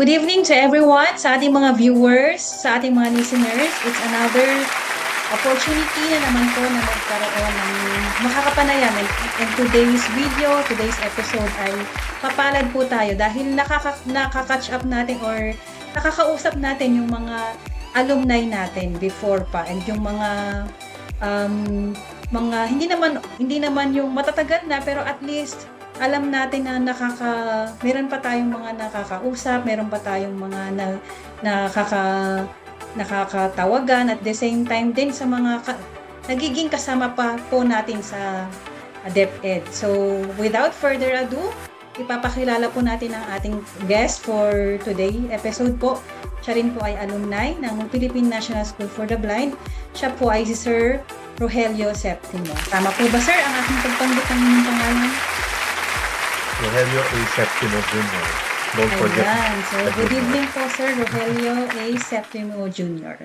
Good evening to everyone, sa ating mga viewers, sa ating mga listeners. It's another opportunity na naman po na magkaroon ng makakapanayam. And today's video, today's episode ay papalad po tayo dahil nakaka-catch up natin or nakakausap natin yung mga alumni natin before pa and yung mga hindi naman yung matatagal na pero at least alam natin na meron pa tayong mga nakakausap, meron pa tayong mga nakakatawagan at the same time din sa mga nagiging kasama pa po natin sa DepEd. So without further ado, ipapakilala po natin ang ating guest for today episode po. Siya rin po ay alumni ng Philippine National School for the Blind. Siya po ay si Sir Rogelio Septimo. Tama po ba sir ang aking pagpanggit ng inyong pangalan? Rogelio A. Septimo Jr. Don't forget. Ayan. So, good evening po, Sir Rogelio A. Septimo Jr.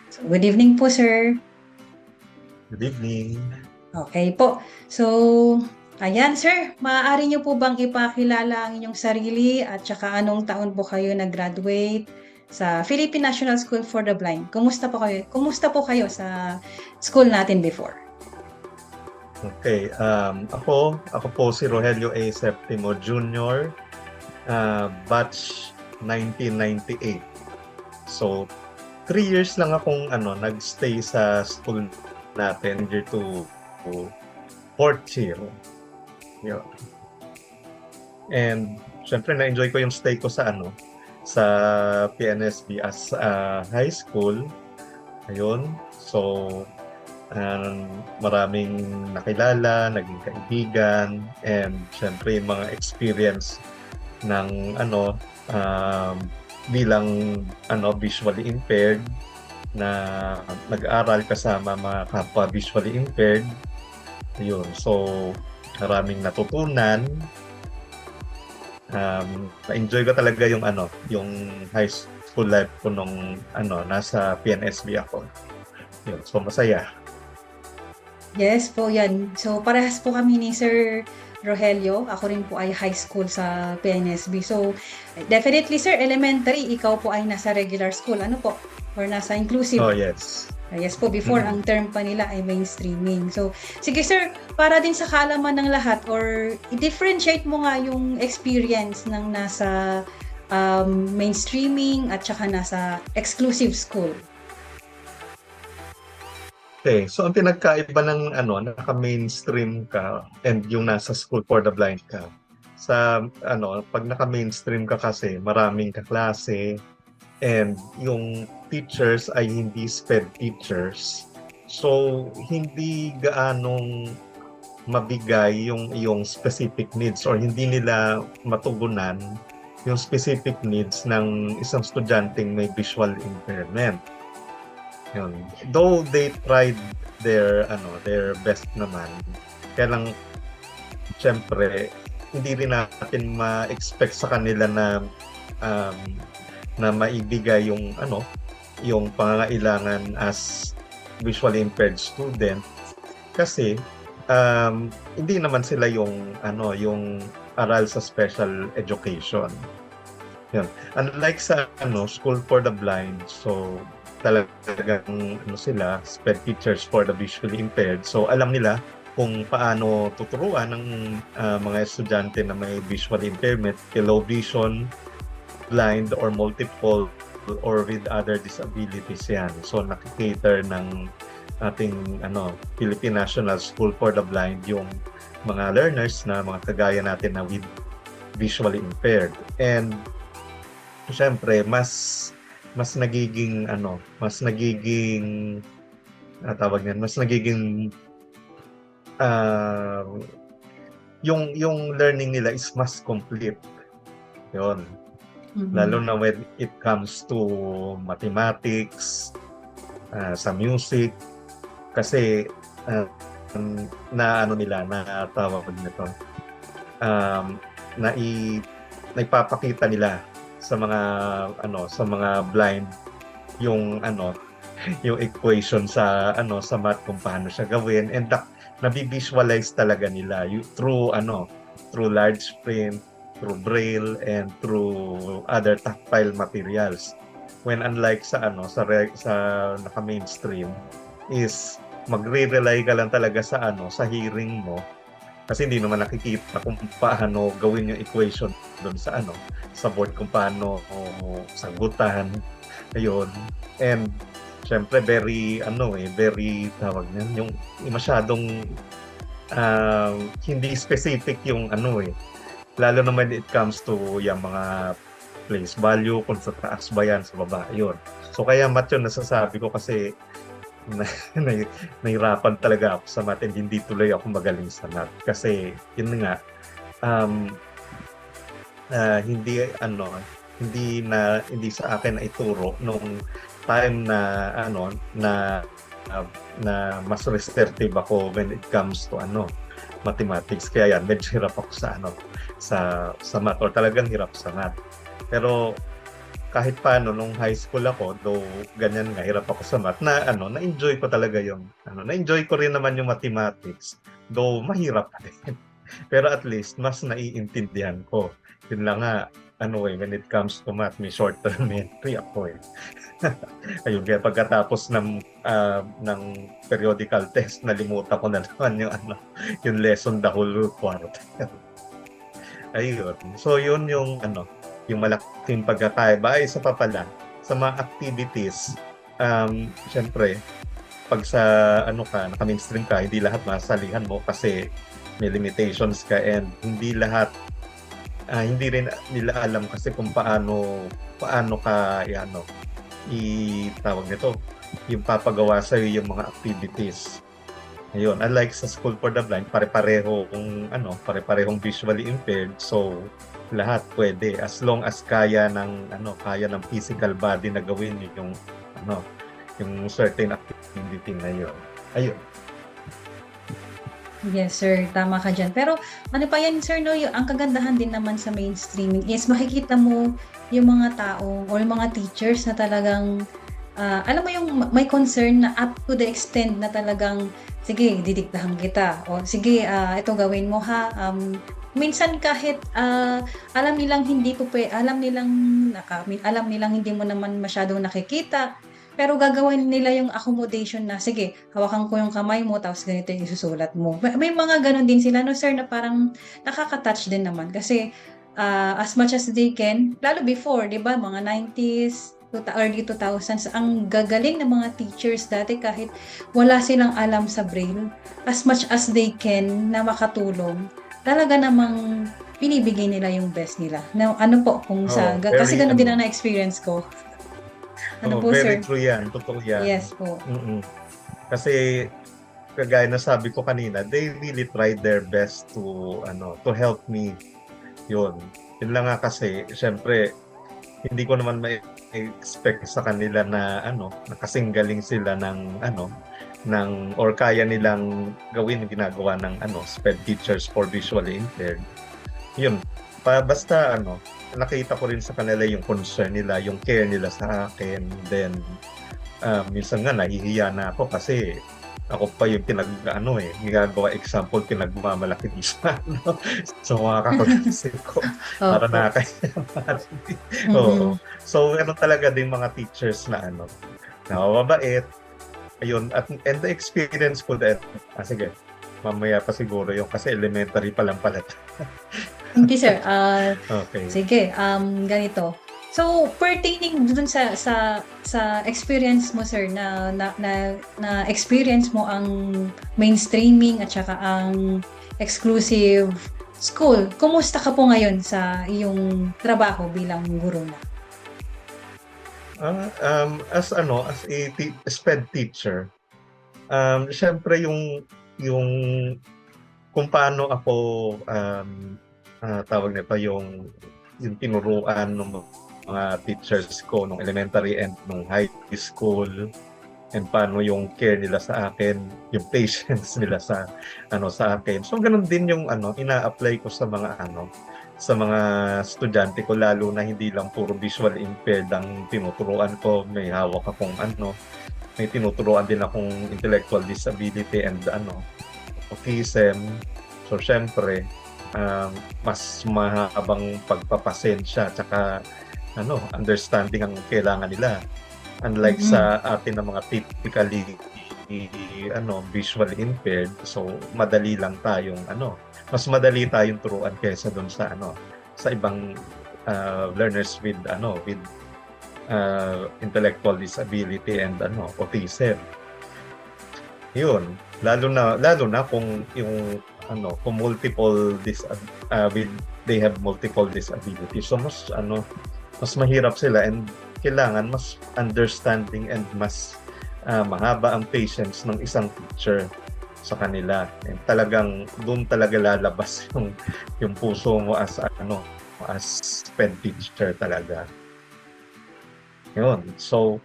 So, good evening po, sir. Good evening. Okay po. So, ayan, sir. Maaari niyo po bang ipakilala ang inyong sarili at saka anong taon po kayo nag-graduate sa Philippine National School for the Blind? Kumusta po kayo? Kumusta po kayo sa school natin before? Okay, ako po si Rogelio A. Septimo Jr., batch 1998. So, 3 years lang akong nagstay sa school natin, year to 4th year. Yeah. And syempre na-enjoy ko yung stay ko sa PNSB as high school. Ayun. So, maraming nakilala, naging kaibigan, and syempre yung mga experience ng bilang visually impaired na nag-aaral kasama mga kapwa visually impaired. Ayun, so maraming natutunan. Na-enjoy ko talaga yung high school life ko nung nasa PNSB ako. Yun, so masaya. Yes po, yan. So, parehas po kami ni Sir Rogelio. Ako rin po ay high school sa PNSB. So, definitely, sir, elementary, ikaw po ay nasa regular school. Ano po? Or nasa inclusive? Oh, yes. Yes po, before ang term pa nila ay mainstreaming. So, sige sir, para din sa kaalaman ng lahat or i-differentiate mo nga yung experience ng nasa mainstreaming at saka nasa exclusive school. Okay, so ang pinagkaiba ng naka-mainstream ka and yung nasa school for the blind ka. Sa pag naka-mainstream ka kasi maraming kaklase and yung teachers ay hindi SPED teachers. So hindi gaanong mabigay yung specific needs or hindi nila matugunan yung specific needs ng isang estudyanteng may visual impairment. Yun. Though they tried their best naman, kaya lang syempre hindi rin natin ma-expect sa kanila na maibigay yung pangangailangan as visually impaired student kasi hindi naman sila yung aral sa special education. Yun. Unlike sa school for the blind, so talagang sila SPED teachers for the visually impaired. So alam nila kung paano tuturuan ng mga estudyante na may visual impairment, low vision, blind or multiple or with other disabilities yan. So nakikater ng ating Philippine National School for the Blind yung mga learners na mga kagaya natin na with visually impaired. And syempre mas nagiging yung learning nila is mas complete. Yun. Mm-hmm. Lalo na when it comes to mathematics, sa music, kasi naipapakita nila sa mga blind yung yung equation sa math kung paano siya gawin, and nabi-visualize talaga nila through large print through braille and through other tactile materials. When unlike sa sa naka-mainstream is magre-rely ka lang talaga sa hearing mo kasi hindi naman nakikita kung paano gawin yung equation doon sa board, kung paano sagutan, ayun. And syempre very very yung masyadong hindi specific yung lalo na when it comes to yung mga place value, kung sa taas ba yan, sa baba, yun. So kaya math yun nasasabi ko kasi nahirapan talaga ako sa math and hindi tuloy ako magaling sa math. Kasi yun nga, hindi sa akin na ituro nung time na mas restrictive ako when it comes to mathematics. Kaya yan, medyo hirap ako sa math, or talagang hirap sa math. Pero kahit paano nung high school ako, though ganyan nga, hirap ako sa math, na-enjoy ko talaga yung na-enjoy ko rin naman yung mathematics, though mahirap din. Pero at least mas naiintindihan ko. Yun lang nga, when it comes to math, may short-term memory ako . Ayun, kaya pagkatapos ng periodical test, nalimutan ko na naman yung lesson the whole quarter. Ayun. So yun yung malaking pagkakaiba. Isa pa pala, sa mga activities, syempre, pag sa naka-mainstream ka, hindi lahat masalihan mo kasi may limitations ka, and hindi rin nila alam kasi kung paano ka itawag nito, yung papagawa sa yung mga activities. Ayun, unlike sa School for the Blind, pare-parehong visually impaired, so lahat pwede as long as kaya ng physical body na gawin yung certain activity na yun. Ayun. Yes, sir. Tama ka dyan. Pero ano pa yan, sir, no? Ang kagandahan din naman sa mainstreaming is makikita mo yung mga tao or yung mga teachers na talagang, alam mo yung may concern na up to the extent na talagang, sige, didiktahan kita. O sige, ito gawin mo ha. Minsan kahit alam nilang hindi mo naman masyadong nakikita, pero gagawin nila yung accommodation na, sige, hawakan ko yung kamay mo, tapos ganito yung isusulat mo. May mga ganun din sila, no, sir, na parang nakaka-touch din naman. Kasi as much as they can, lalo before, di ba, mga 90s, early 2000s, ang gagaling ng mga teachers dati kahit wala silang alam sa Braille, as much as they can na makatulong, talaga namang pinibigay nila yung best nila. Now, kasi ganun din ang na-experience ko. Very true yan. Totoo yan. Yes po. Kasi kagaya na sabi ko kanina, they really tried their best to help me. Yun lang nga, kasi syempre hindi ko naman ma-expect sa kanila na kasing galing sila ng or kaya nilang gawin yung ginagawa ng SPED teachers for visually impaired. Yun. Basta nakita ko rin sa kanila yung concern nila, yung care nila sa akin. Then minsan nga nahihiya na ako kasi ako pa yung ginagawa example, pinagmamalaki sa mga kaklase ko. Para nakakayaman. Oo. So meron talaga din mga teachers na mababait. Ayun, and the experience ko din. Sige, mamaya pa siguro yung kasi elementary pa lang pala. Hindi, sir. Okay. Sige, ganito. So, pertaining dun sa experience mo, sir, na experience mo ang mainstreaming at saka ang exclusive school, kumusta ka po ngayon sa iyong trabaho bilang guro na? As a SPED teacher, syempre yung kung paano ako tawag nito, yung tinuruan ng mga teachers ko nung elementary and nung high school, and paano yung care nila sa akin, yung patience nila sa akin. So ganun din yung ina-apply ko sa mga estudyante ko, lalo na hindi lang puro visual impaired ang tinuturuan ko. May hawak akong may tinuturuan din akong intellectual disability and autism. So syempre mas mahabang pagpapasensya tsaka understanding ang kailangan nila. Unlike sa atin na mga typically visually impaired, so madali lang tayong mas madali tayong turuan kaysa doon sa sa ibang learners with intellectual disability and autism. Yun, lalo na kung yung kung they have multiple disabilities. So mas mahirap sila and kailangan mas understanding and mas mahaba ang patience ng isang teacher sa kanila. And talagang doon talaga lalabas yung puso mo as SPED teacher talaga. Yun. So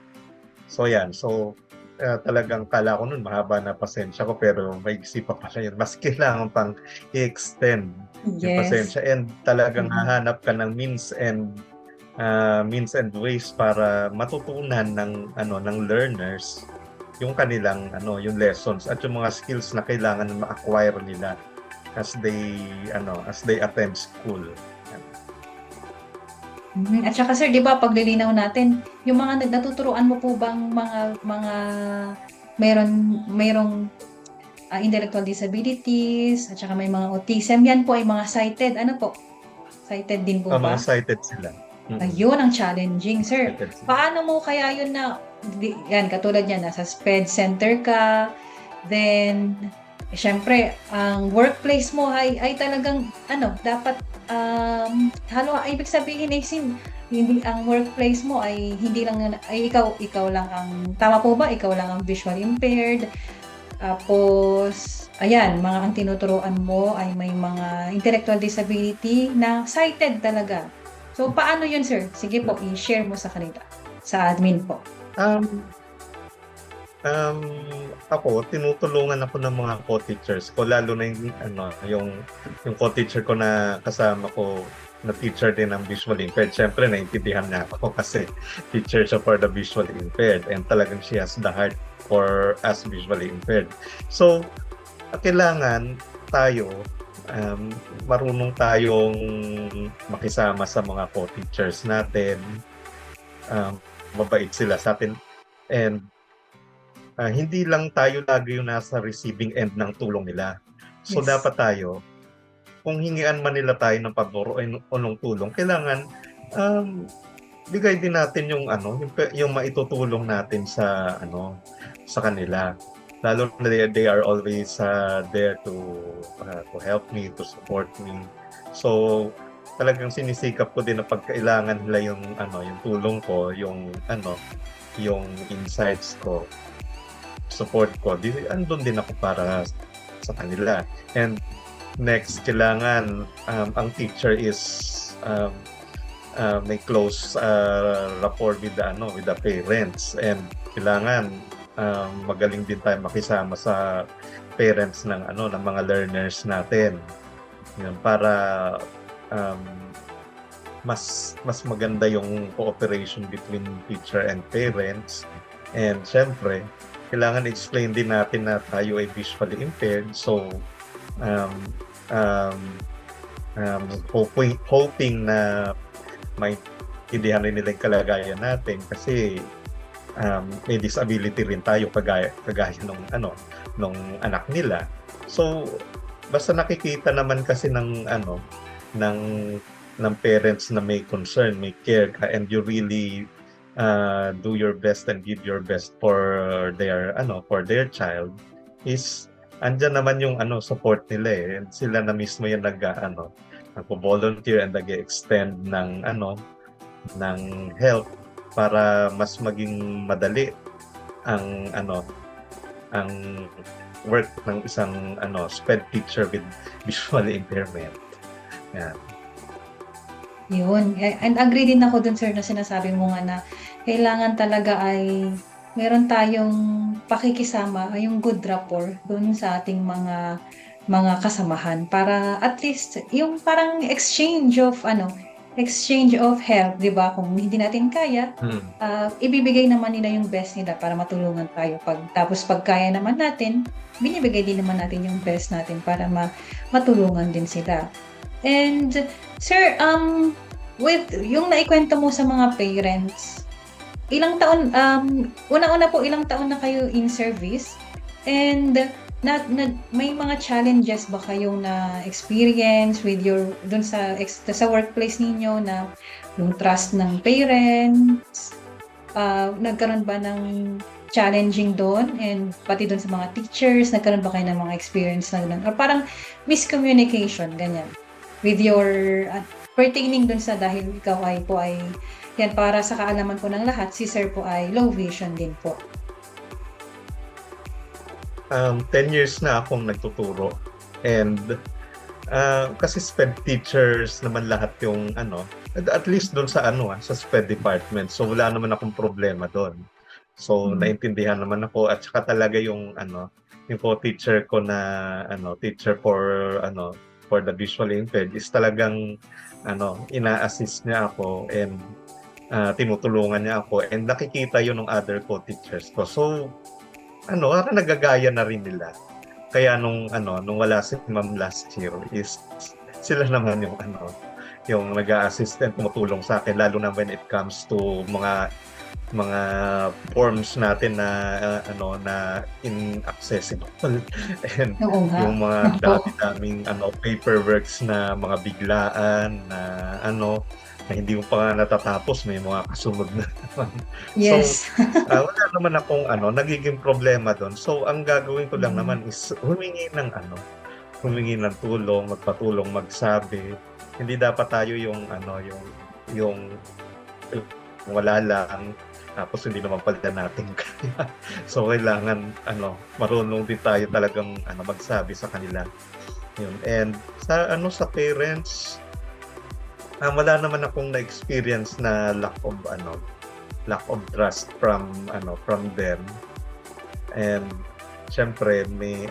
yan. So talagang kala ko nun mahaba na pasensya ko pero maigsi pa pala yun. Mas kailangan pang i-extend yung pasensya and talagang hahanap ka ng means and ways para matutunan ng learners yung kanilang yung lessons at yung mga skills na kailangan ma-acquire nila as they attend school. At saka sir, 'di ba paglilinaw natin, yung mga natuturuan mo po bang mga mayroong intellectual disabilities at saka may mga autism, yan po ay mga sighted. Ano po? Sighted din po ba? Mga sighted sila. Ayun ang challenging, sir. Paano mo kaya yun yan, katulad yan, nasa SPED center ka, then, syempre, ang workplace mo ay talagang, dapat, ibig sabihin hindi ang workplace mo ay hindi lang, ay ikaw lang ang, tama po ba? Ikaw lang ang visually impaired. Tapos, ayan, ang tinuturuan mo ay may mga intellectual disability na sighted talaga. So, paano yun, sir? Sige po, i-share mo sa kanila, sa admin po. Ako, tinutulungan ako ng mga co-teachers ko, lalo na yung co-teacher ko na kasama ko na teacher din ng visually impaired. Siyempre, naintindihan niya ako kasi teacher siya for the visually impaired and talagang she has the heart for us visually impaired. So, kailangan tayo marunong tayong makisama sa mga co-teachers natin. Mabait sila sa atin and hindi lang tayo lagi yung nasa receiving end ng tulong nila. So dapat tayo, kung hingian man nila tayo ng pabor o ng tulong, kailangan bigay din natin yung maitutulong natin sa sa kanila. Lalo na they are always there to help me, to support me. So talagang sinisikap ko din na pagkailangan nila yung tulong ko, yung insights ko, support ko, andun din ako para sa kanila. And next, kailangan ang teacher is may close rapport with the parents, and kailangan magaling din tayo makisama sa parents ng mga learners natin. Yan, para mas maganda yung cooperation between teacher and parents. And syempre, kailangan explain din natin na tayo ay visually impaired. So hoping na maintindihan rin nila yung kalagayan natin kasi may disability rin tayo kagaya nung anak nila. So basta nakikita naman kasi ng parents na may concern, may care ka, and you really do your best and give your best for their child, is andyan naman yung support nila and sila na mismo yung nagpo-volunteer and nag-extend ng help para mas maging madali ang work ng isang SPED teacher with visual impairment. Yan. Yun. And agree din ako dun, sir, na sinasabi mo nga na kailangan talaga ay meron tayong pakikisama, ay yung good rapport dun sa ating mga kasamahan para at least yung parang exchange of help, di ba? Kung hindi natin kaya, ibibigay naman nila yung best nila para matulungan tayo. Tapos pag kaya naman natin, binibigay din naman natin yung best natin para matulungan din sila. And sir, with yung naikwento mo sa mga parents, ilang taon, una-una po, ilang taon na kayo in service? And may mga challenges ba kayong na experience with your dun sa workplace ninyo na yung trust ng parents? Nagkaroon ba ng challenging doon, and pati doon sa mga teachers, nagkaroon ba kayo ng mga experience na doon? Or parang miscommunication, ganyan, with your, pertaining doon sa, dahil ikaw ay, yan, para sa kaalaman po ng lahat, si sir po ay low vision din po. 10 years na akong nagtuturo, and kasi SPED teachers naman lahat yung at least doon sa sa SPED department, so wala naman akong problema doon. So naintindihan naman ako, at saka talaga yung yung co-teacher ko na teacher for the visually impaired is talagang ina-assist niya ako, and tinutulungan niya ako, and nakikita yun ng other co-teachers ko. So parang nagagaya na rin nila. Kaya nung wala si Ma'am last year, is sila naman yung nag-a-assist and tumutulong sa akin, lalo na when it comes to mga forms natin na na inaccessible, and yung mga dami-daming paperworks na mga biglaan na na hindi mo pa nga natatapos, may mga kasunod na naman. Yes. So, wala naman akong nagiging problema doon. So, ang gagawin ko lang naman is humingi ng tulong, magpatulong, magsabi. Hindi dapat tayo yung wala lang, tapos hindi naman pala natin kaya. So, kailangan marunong din tayo talagang magsabi sa kanila. Yun. And sa parents, wala naman akong na-experience na lack of trust from them. And syempre may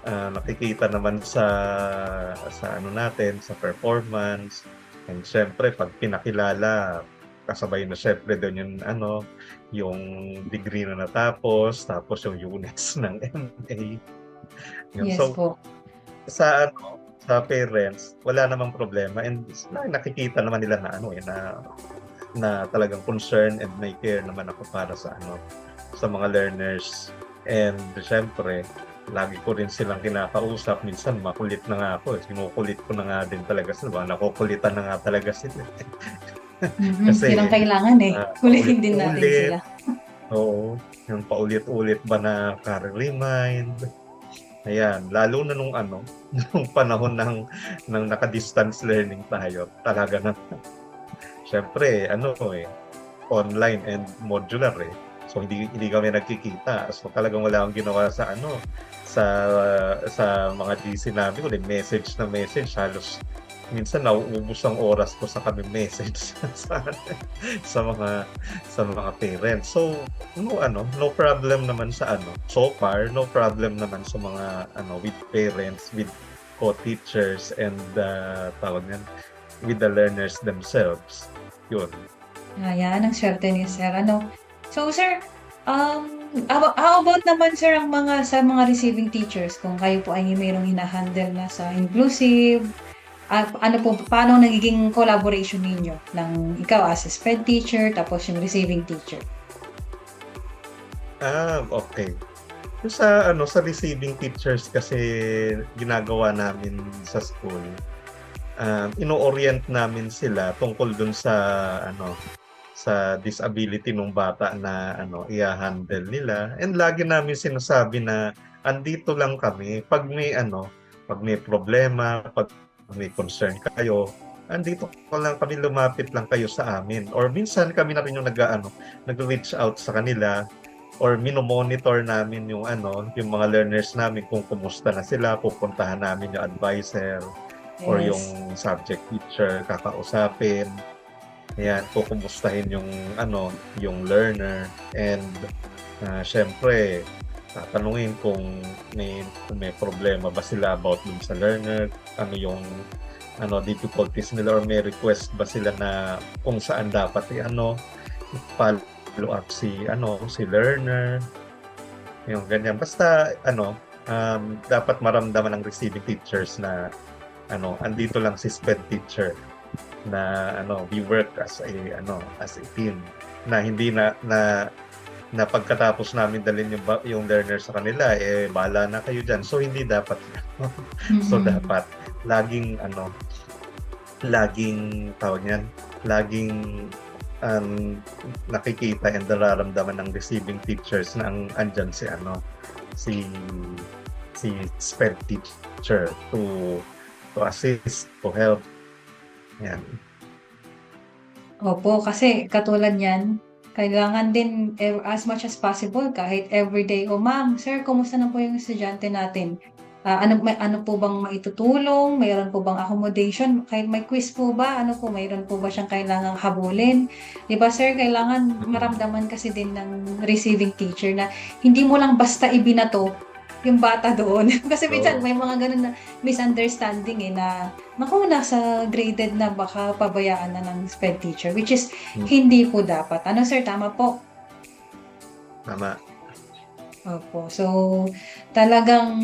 nakikita naman sa natin, sa performance. And syempre pag pinakilala, kasabay na syempre doon yung degree na natapos, tapos yung units ng MA. Yes, so po. Sa parents, wala namang problema, and nakikita naman nila na talagang concern and may care naman ako para sa mga learners. And syempre, lagi ko rin silang kinakausap. Minsan makulit na nga ako, kinukulit ko na nga din talaga sila, nakukulitan na nga talaga sila. Kasi yun ang kailangan kulitin din natin sila. Oo, yung paulit-ulit ba na remind. Ayan, lalo na nung panahon ng naka-distance learning tayo, talaga na. Syempre, online and modular So hindi kami nagkikita. So talagang wala akong ginawa sa mga GC namin, kundi message na message. Halos minsan nauubos ang oras ko sa kami message sa mga parents. So no problem naman sa so far no problem naman sa mga with parents, with co-teachers, and with the learners themselves. Yun. Ayan, ang swerte ni sir. So sir, how about naman sir sa mga receiving teachers, kung kayo po ay mayroong hina-handle na sa inclusive, paano nagiging collaboration ninyo ng ikaw as a SPED teacher, tapos yung receiving teacher? Okay. Sa receiving teachers kasi ginagawa namin sa school, ino-orient namin sila tungkol dun sa disability ng bata na i-handle nila. And lagi namin sinasabi na andito lang kami pag may problema, pag may concern kayo, andito lang kami, lumapit lang kayo sa amin. Or minsan kami na rin yung nag-reach out sa kanila, or minomonitor namin yung mga learners namin kung kumusta na sila, pupuntahan namin yung advisor or yung subject teacher, kakausapin. Ayan, kukumustahin yung learner, and syempre tatanungin kung may problema ba sila about dun sa learner, yung difficulties nila, or may request ba sila na kung saan dapat follow up si learner, yung ganyan. Basta dapat maramdaman ng receiving teachers na andito lang si SPED teacher na we work as a team na hindi na pagkatapos namin dalhin yung learner sa kanila, bahala na kayo dyan. So, hindi dapat. So, dapat laging tawag niyan, laging nakikita and nararamdaman ng receiving teachers na andyan si SPED teacher to assist, to help. Yan. Opo, kasi katulad yan, kailangan din as much as possible kahit everyday, ma'am, sir, kumusta na po yung estudyante natin? Ano po bang maitutulong? Mayroon po bang accommodation? Kahit may quiz po ba? Mayroon po ba siyang kailangang habulin? Di ba, sir, kailangan maramdaman kasi din ng receiving teacher na hindi mo lang basta ibinato yung bata doon. Kasi minsan may mga ganun na misunderstanding na nasa graded na baka pabayaan na ng SPED teacher, which is hindi po dapat. Ano, sir? Tama po? Tama. Opo. So, talagang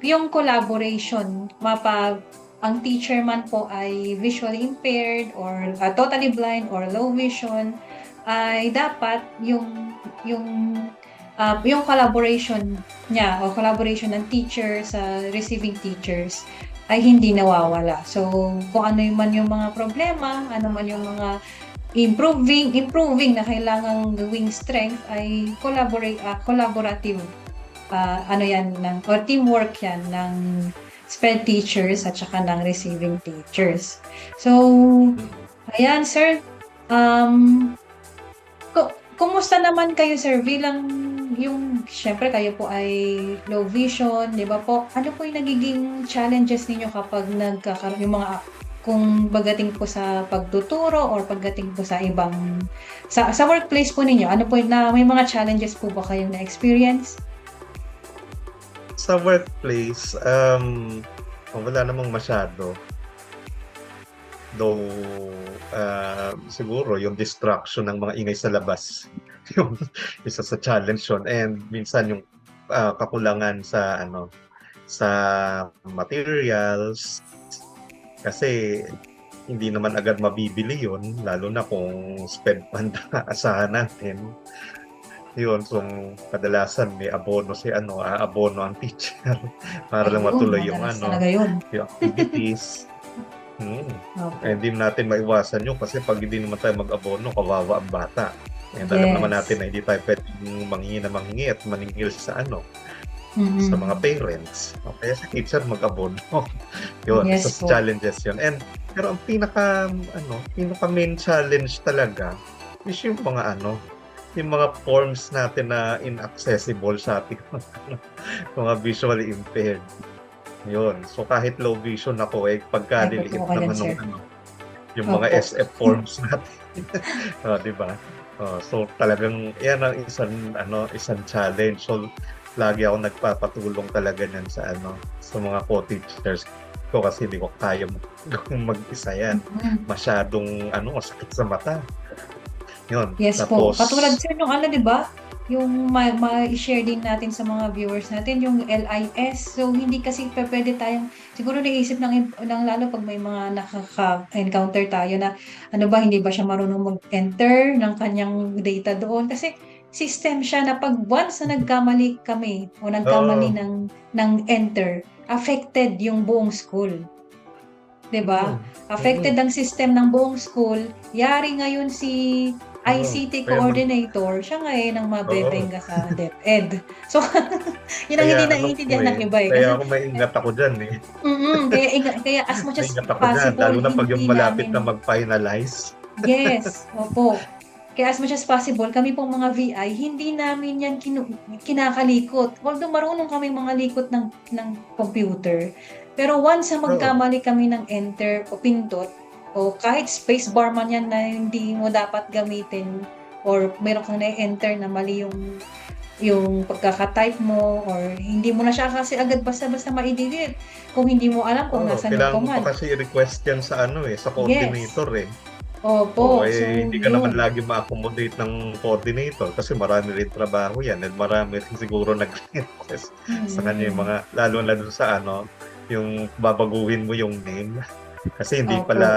yung collaboration, ang teacher man po ay visually impaired or totally blind or low vision, ay dapat yung collaboration niya o collaboration ng teacher sa receiving teachers ay hindi nawawala. So, kung ano man yung mga problema, ano man yung mga improving na kailangang gawing strength ay collaborative or teamwork yan ng SPED teachers at saka ng receiving teachers. So, ayan, sir. Kumusta naman kayo, sir, bilang syempre kayo po ay low vision, di ba po? Ano po yung nagiging challenges ninyo kapag nagkakaroon yung mga kung pagdating po sa pagtuturo or pagdating po sa ibang sa workplace po ninyo, ano po na may mga challenges po ba kayong na-experience? Sa workplace, wala namang masyado. Though, siguro yung distraction ng mga ingay sa labas, yung isa sa challenge yun. And minsan yung kakulangan sa materials, kasi hindi naman agad mabibili yun, lalo na kung SPED fund asahan natin. Yun, so kadalasan may abono aabono ang teacher para lang matuloy yung activities. Hindi natin maiwasan yun kasi pag hindi naman tayo mag-abono, kawawa ang bata. And alam naman natin na hindi tayo pwedeng manghingi at maningil sa sa mga parents. Kaya sa teacher mag-abono. Yun, so challenges yun. Pero ang pinaka main challenge talaga is yung mga forms natin na inaccessible sa ating mga visually impaired. Yun. So kahit low vision ako, pagka niliit naman yung mga SF forms natin. Di ba? So talagang yan ang isang challenge. So lagi ako nagpapatulong talaga niyan sa mga co-teachers ko kasi hindi ko kaya mag-isa yan. Masyadong masakit sa mata. Yun. Yes Tapos, po. Katulad sir nung di ba? Yung ma-share din natin sa mga viewers natin yung LIS. So hindi kasi pwede tayong siguro naisip ng lalo pag may mga nakaka-encounter tayo na hindi ba siya marunong mag-enter ng kanyang data doon kasi system siya na pag once na nagkamali kami o nagkamali ng enter, affected yung buong school. 'Di ba? Affected ang system ng buong school. Yari ngayon si ICT coordinator, siya ngayon ang mabebenga sa DepEd. So, yun ang hindi naiintindihan ng iba Kaya ako maingat ako dyan Kaya as much as dyan, possible, lalo na pag yung malapit na mag-finalize. Yes, opo. Kaya as much as possible, kami pong mga VI, hindi namin yan kinakalikot. Although marunong kami mga likot ng computer. Pero once na magkamali kami ng enter o pindot, o kahit spacebar man yan na hindi mo dapat gamitin or meron kang na-enter na mali yung pagkaka-type mo or hindi mo na siya kasi agad basta-basta ma-delete kung hindi mo alam kung nasa yung Kailangan command. mo pa kasi i-request yan sa sa coordinator Opo. So, hindi ka naman lagi ma-accommodate ng coordinator kasi marami rin trabaho yan at marami rin siguro nag-request sa kanya yung mga, lalo sa yung babaguhin mo yung name. Kasi hindi Opo. pala,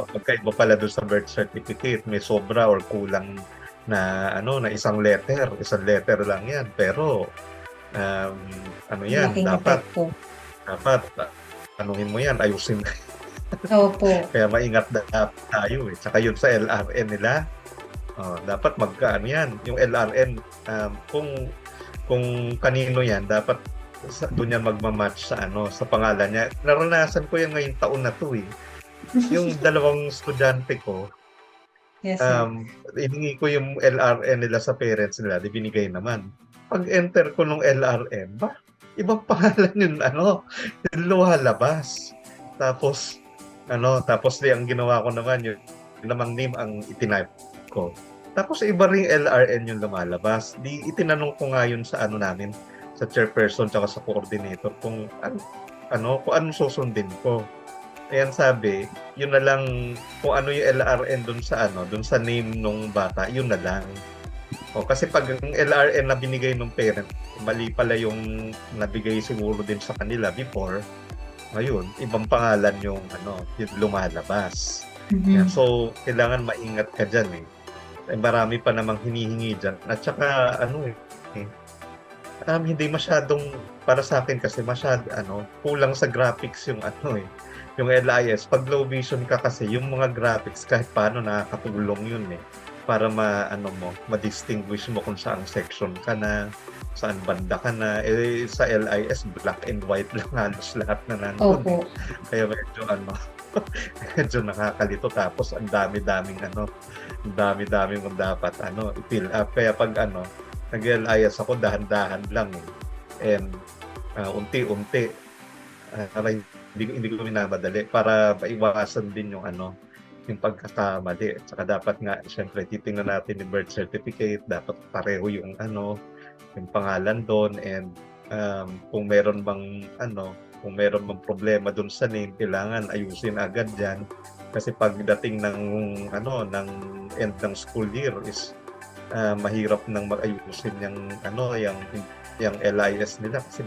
magkaiba pala doon sa birth certificate. May sobra or kulang na isang letter lang yan. Pero um, yan, Malaking dapat epekto. anuhin mo yan, ayusin. Opo. Kaya maingat dapat tayo eh. Tsaka yun sa LRN nila, dapat yan. Yung LRN, kung kanino yan, dapat doon yan magmamatch sa pangalan niya. Naranasan ko yan ngayong taon na to eh. Yung dalawang estudyante ko, Yes, sir. hiningi ko yung LRN nila sa parents nila, di binigay naman. Pag-enter ko nung LRN, ibang pangalan yung yung lumalabas. Tapos ang ginawa ko naman yung namang name ang itinaype ko. Tapos iba ring LRN yung lumalabas. Di itinanong ko nga yun sa namin, sa chairperson tsaka sa coordinator kung kung anong susundin ko. Ayan sabi, yun na lang kung ano yung LRN dun sa name nung bata, yun na lang. Kasi pag ang LRN na binigay ng parent, mali pala yung nabigay siguro din sa kanila before. Ngayon, ibang pangalan yung yung lumalabas. Yan. So, kailangan maingat ka dyan eh. Marami pa namang hinihingi dyan. At saka, hindi masyadong, para sa akin kasi kulang sa graphics yung yung LIS. Pag low vision ka kasi, yung mga graphics kahit paano nakakatulong yun eh. Para ma-distinguish mo kung saang section ka na, saan banda ka na. Sa LIS, black and white lang halos lahat na nandun. Opo. Kaya medyo medyo nakakalito. Tapos ang dami-daming mong dapat i-fill up. Kaya pag nag-LIS ako, dahan-dahan lang eh. And unti-unti. Hindi ko minamadali para maiwasan din yung pagkakamali. At saka dapat nga, syempre, titingnan natin yung birth certificate. Dapat pareho yung yung pangalan doon. And kung meron bang problema doon sa name, kailangan ayusin agad dyan. Kasi pagdating ng end ng school year is mahirap nang mag-ayusin yung LIS nila kasi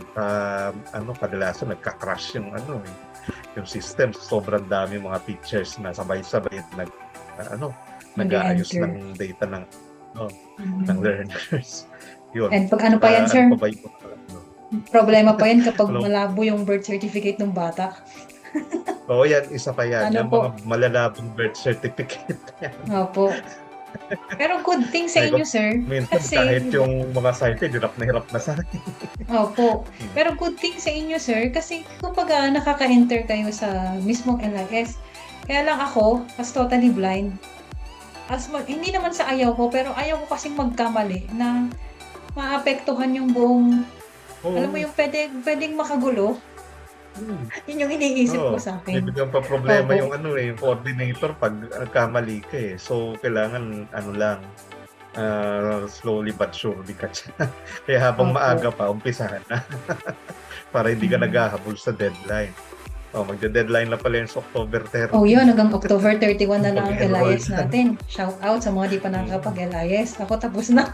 kadalasan nagka-crash yung system. Sobrang dami mga teachers na sabay-sabay nag-aayos ng data ng learners. Yun. And pag pa yan, sir? Pa ba yung, problema pa yan kapag malabo yung birth certificate ng bata. Oo, yan. Isa pa yan. Yung po? mga malalabong birth certificate. Opo. Pero good thing sa inyo, sir. Minsan Kasi, kahit yung mga site, hirap na sa akin. Opo. Pero good thing sa inyo, sir, kasi kumbaga nakaka-enter kayo sa mismong LIS. Kaya lang ako, as totally blind, hindi naman sa ayaw ko, pero ayaw ko kasing magkamali na maapektuhan yung buong, alam mo yung pwedeng makagulo. Yun yung iniisip ko sa akin. Bibigyan pa problema yung yung coordinator pag nagkamali ka eh. So, kailangan slowly but surely ka dyan. Kaya habang maaga pa, umpisahan na. Para hindi ka naghahabol sa deadline. Magde-deadline na pala yung sa October 30. Yun. Hanggang October 31 na lang ang LIS natin. Shout out sa mga di pa nakakapag-LIS. Ako tapos na.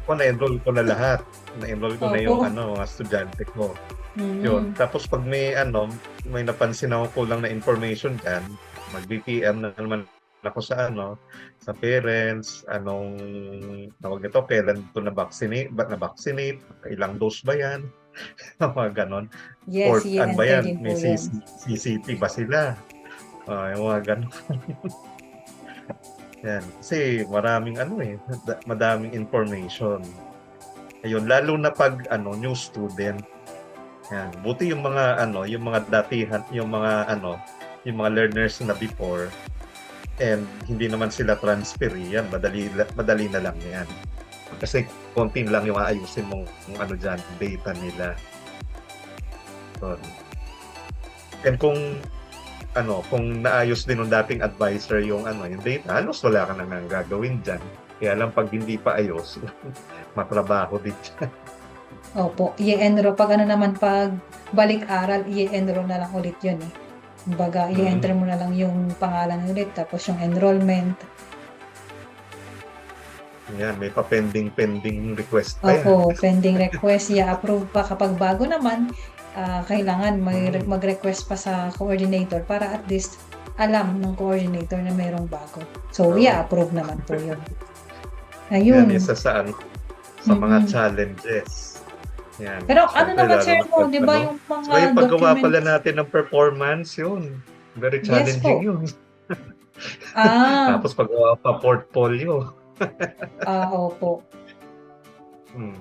Ako na-enroll ko na lahat. Na-enroll ko na yung mga estudyante ko. Yun. Tapos pag may napansin ako kulang na information dyan, mag-BPM na naman ako sa parents, tawag ito, kailan ito na-vaccinate, ilang dose ba yan? Mga ganon. Yes, Or ano ba yan? May CCT ba sila? Yung mga ganon. Yan. Kasi maraming madaming information. Ayun, lalo na pag new student. Yan. Buti yung mga yung mga datihan, yung mga learners na before and hindi naman sila transfer yan, madali na lang yan. Kasi konti lang yung aayusin mong dyan, data nila. So, and kung naayos din ng dating advisor yung yung data, halos wala ka nang gagawin dyan. Kaya lang pag hindi pa ayos, matrabaho din dyan. Opo, i-enroll. Pag pag balik-aral, i-enroll na lang ulit yun eh. Kumbaga, i-enter mo na lang yung pangalan ulit, tapos yung enrollment. Yan, may pa-pending request pa yan. Opo, pending request, i-approve pa. Kapag bago naman, kailangan mag-request pa sa coordinator para at least alam ng coordinator na mayroong bago. So, approve naman po yun. Yan, Ayun. isa sa mga challenges. Yan. Pero ano Siyempre, naman, lalo sir, na mo, pag, di ba yung mga so yung paggawa pala documents? natin ng performance, yun. Very Yes challenging po. yun. Ah, Tapos paggawa pa portfolio. opo. Hmm.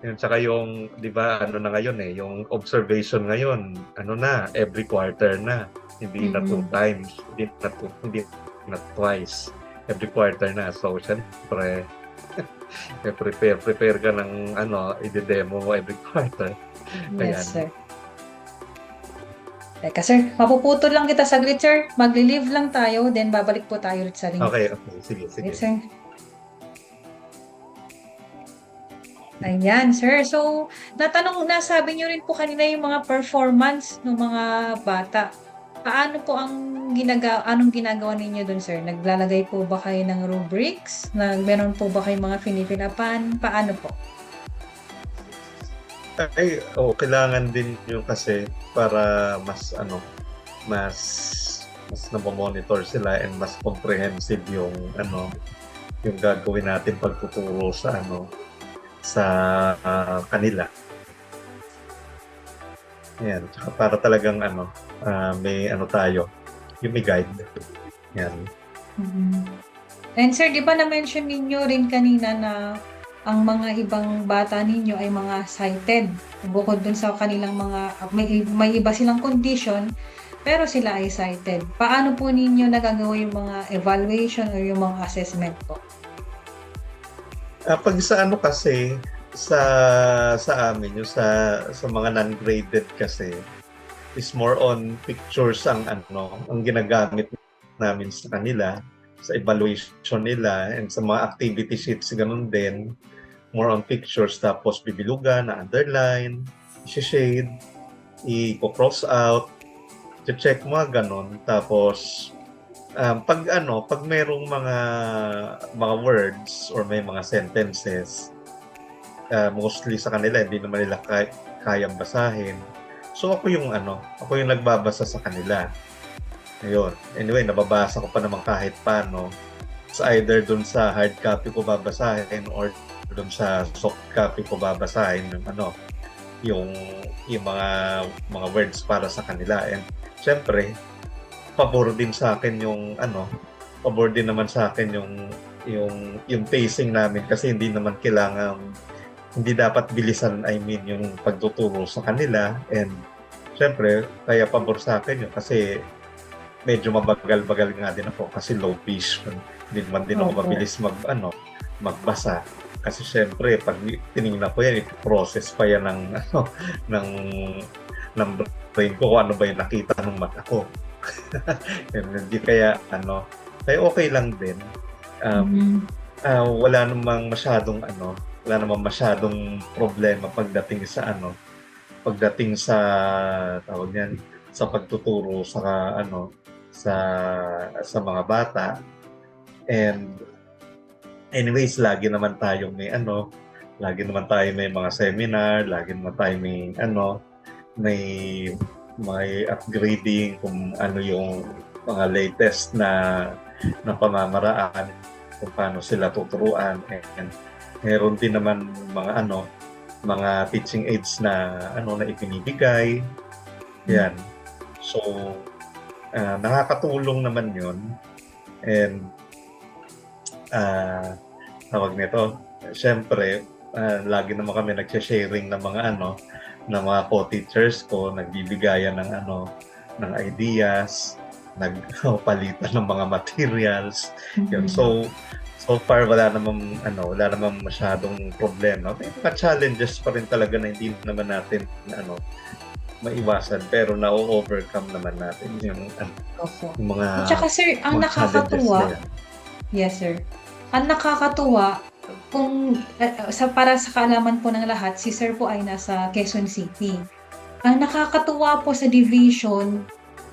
Yun, tsaka yung, di ba, na ngayon yung observation ngayon, every quarter na. Hindi na 2 times, hindi na twice. Every quarter na. So, syempre, prepare ka ng i-demo mo every quarter. Ayan. Yes, sir. Teka, sir, mapuputol lang kita saglit, sir. Magli-leave lang tayo, then babalik po tayo ulit sa link. Okay. Sige. Wait, sir. Ayan, sir. So, nasabi niyo rin po kanina yung mga performance ng mga bata. Paano po anong ginagawa ninyo dun, sir? Naglalagay po ba kayo ng rubrics? Meron po ba kayong mga finifilapan? Paano po? Kailangan din yung kasi para mas na-monitor sila and mas comprehensive yung yung gagawin natin pagtuturo sa kanila. Yan, tsaka para talagang may tayo, yung may guide. Yan. And sir, di ba na-mention ninyo rin kanina na ang mga ibang bata ninyo ay mga sighted. Bukod dun sa kanilang may iba silang condition, pero sila ay sighted. Paano po ninyo nagagawa yung mga evaluation o yung mga assessment po? Pag sa kasi, sa amin, yung sa mga non-graded kasi, is more on pictures ang ginagamit namin sa kanila, sa evaluation nila, and sa mga activity sheets, ganun din. More on pictures, tapos bibilugan, na-underline, i-shade, i-cross out, i-check mga ganun. Tapos, pag merong mga words or may mga sentences, mostly sa kanila, hindi naman nila kayang basahin. So, ako yung nagbabasa sa kanila. Ayun. Anyway, nababasa ko pa naman kahit paano. So, either dun sa hard copy ko babasahin or dun sa soft copy ko babasahin yung mga words para sa kanila. And syempre, pabor din naman sa akin yung pacing namin kasi hindi dapat bilisan, yung pagtuturo sa kanila. And syempre, kaya pabor sa akin yun kasi medyo mabagal-bagal nga din ako kasi low vision. Hindi naman din ako mabilis magbasa. Kasi syempre, pag tinignan ko yan, process pa yan ng brain ko kung ano ba yung nakita ng mata ko. Hindi kaya okay lang din. Wala namang masyadong problema pagdating sa tawag niyan, sa pagtuturo sa mga bata. And anyways, lagi naman tayo may mga seminar, lagi naman tayo may upgrading kung ano yung mga latest na pamamaraan kung paano sila tuturuan. And meron din naman mga teaching aids na ipinibigay. Yan. So, nakakatulong naman yun. And tawag nito, syempre, lagi naman kami nagsha-sharing ng mga co-teachers ko, nagbibigayan ng ideas, nagpalitan ng mga materials. Yun. So far wala namang masyadong problema. May mga challenges pa rin talaga na hindi naman natin maiwasan, pero na-overcome naman natin yung mga. At saka sir, ang nakakatuwa. Yes, sir. Ang nakakatuwa, para sa kaalaman po ng lahat, si Sir po ay nasa Quezon City. Ang nakakatuwa po sa division,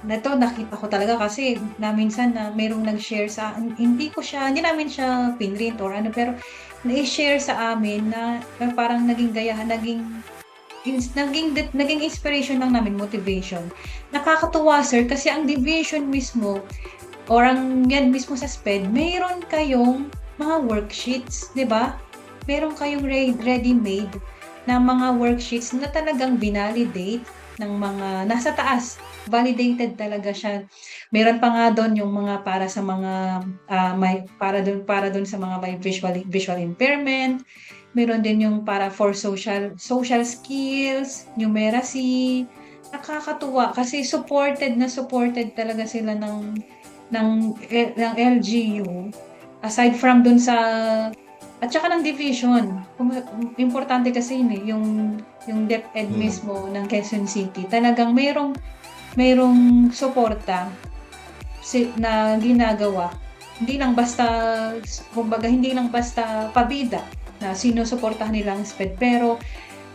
nakita ko talaga kasi minsan na mayroong nag-share sa hindi namin siya pinrint or pero na-share sa amin na parang naging gayahan, naging naging inspiration lang namin, motivation. Nakakatuwa, sir, kasi ang deviation mismo or ang yan mismo sa SPED, mayroon kayong mga worksheets, 'di ba? Meron kayong ready-made na mga worksheets na talagang binalidate ng mga nasa taas. Validated talaga siya. Meron pa nga doon yung mga para sa mga may para doon sa mga may visual impairment. Meron din yung para for social skills, numeracy. Nakakatuwa kasi supported talaga sila ng LGU. Aside from dun sa at saka ng division. Importante kasi yun yung DepEd mismo ng Quezon City. Talagang mayroong suporta na ginagawa. Hindi lang basta pabida na sinusuportahan nilang SPED, pero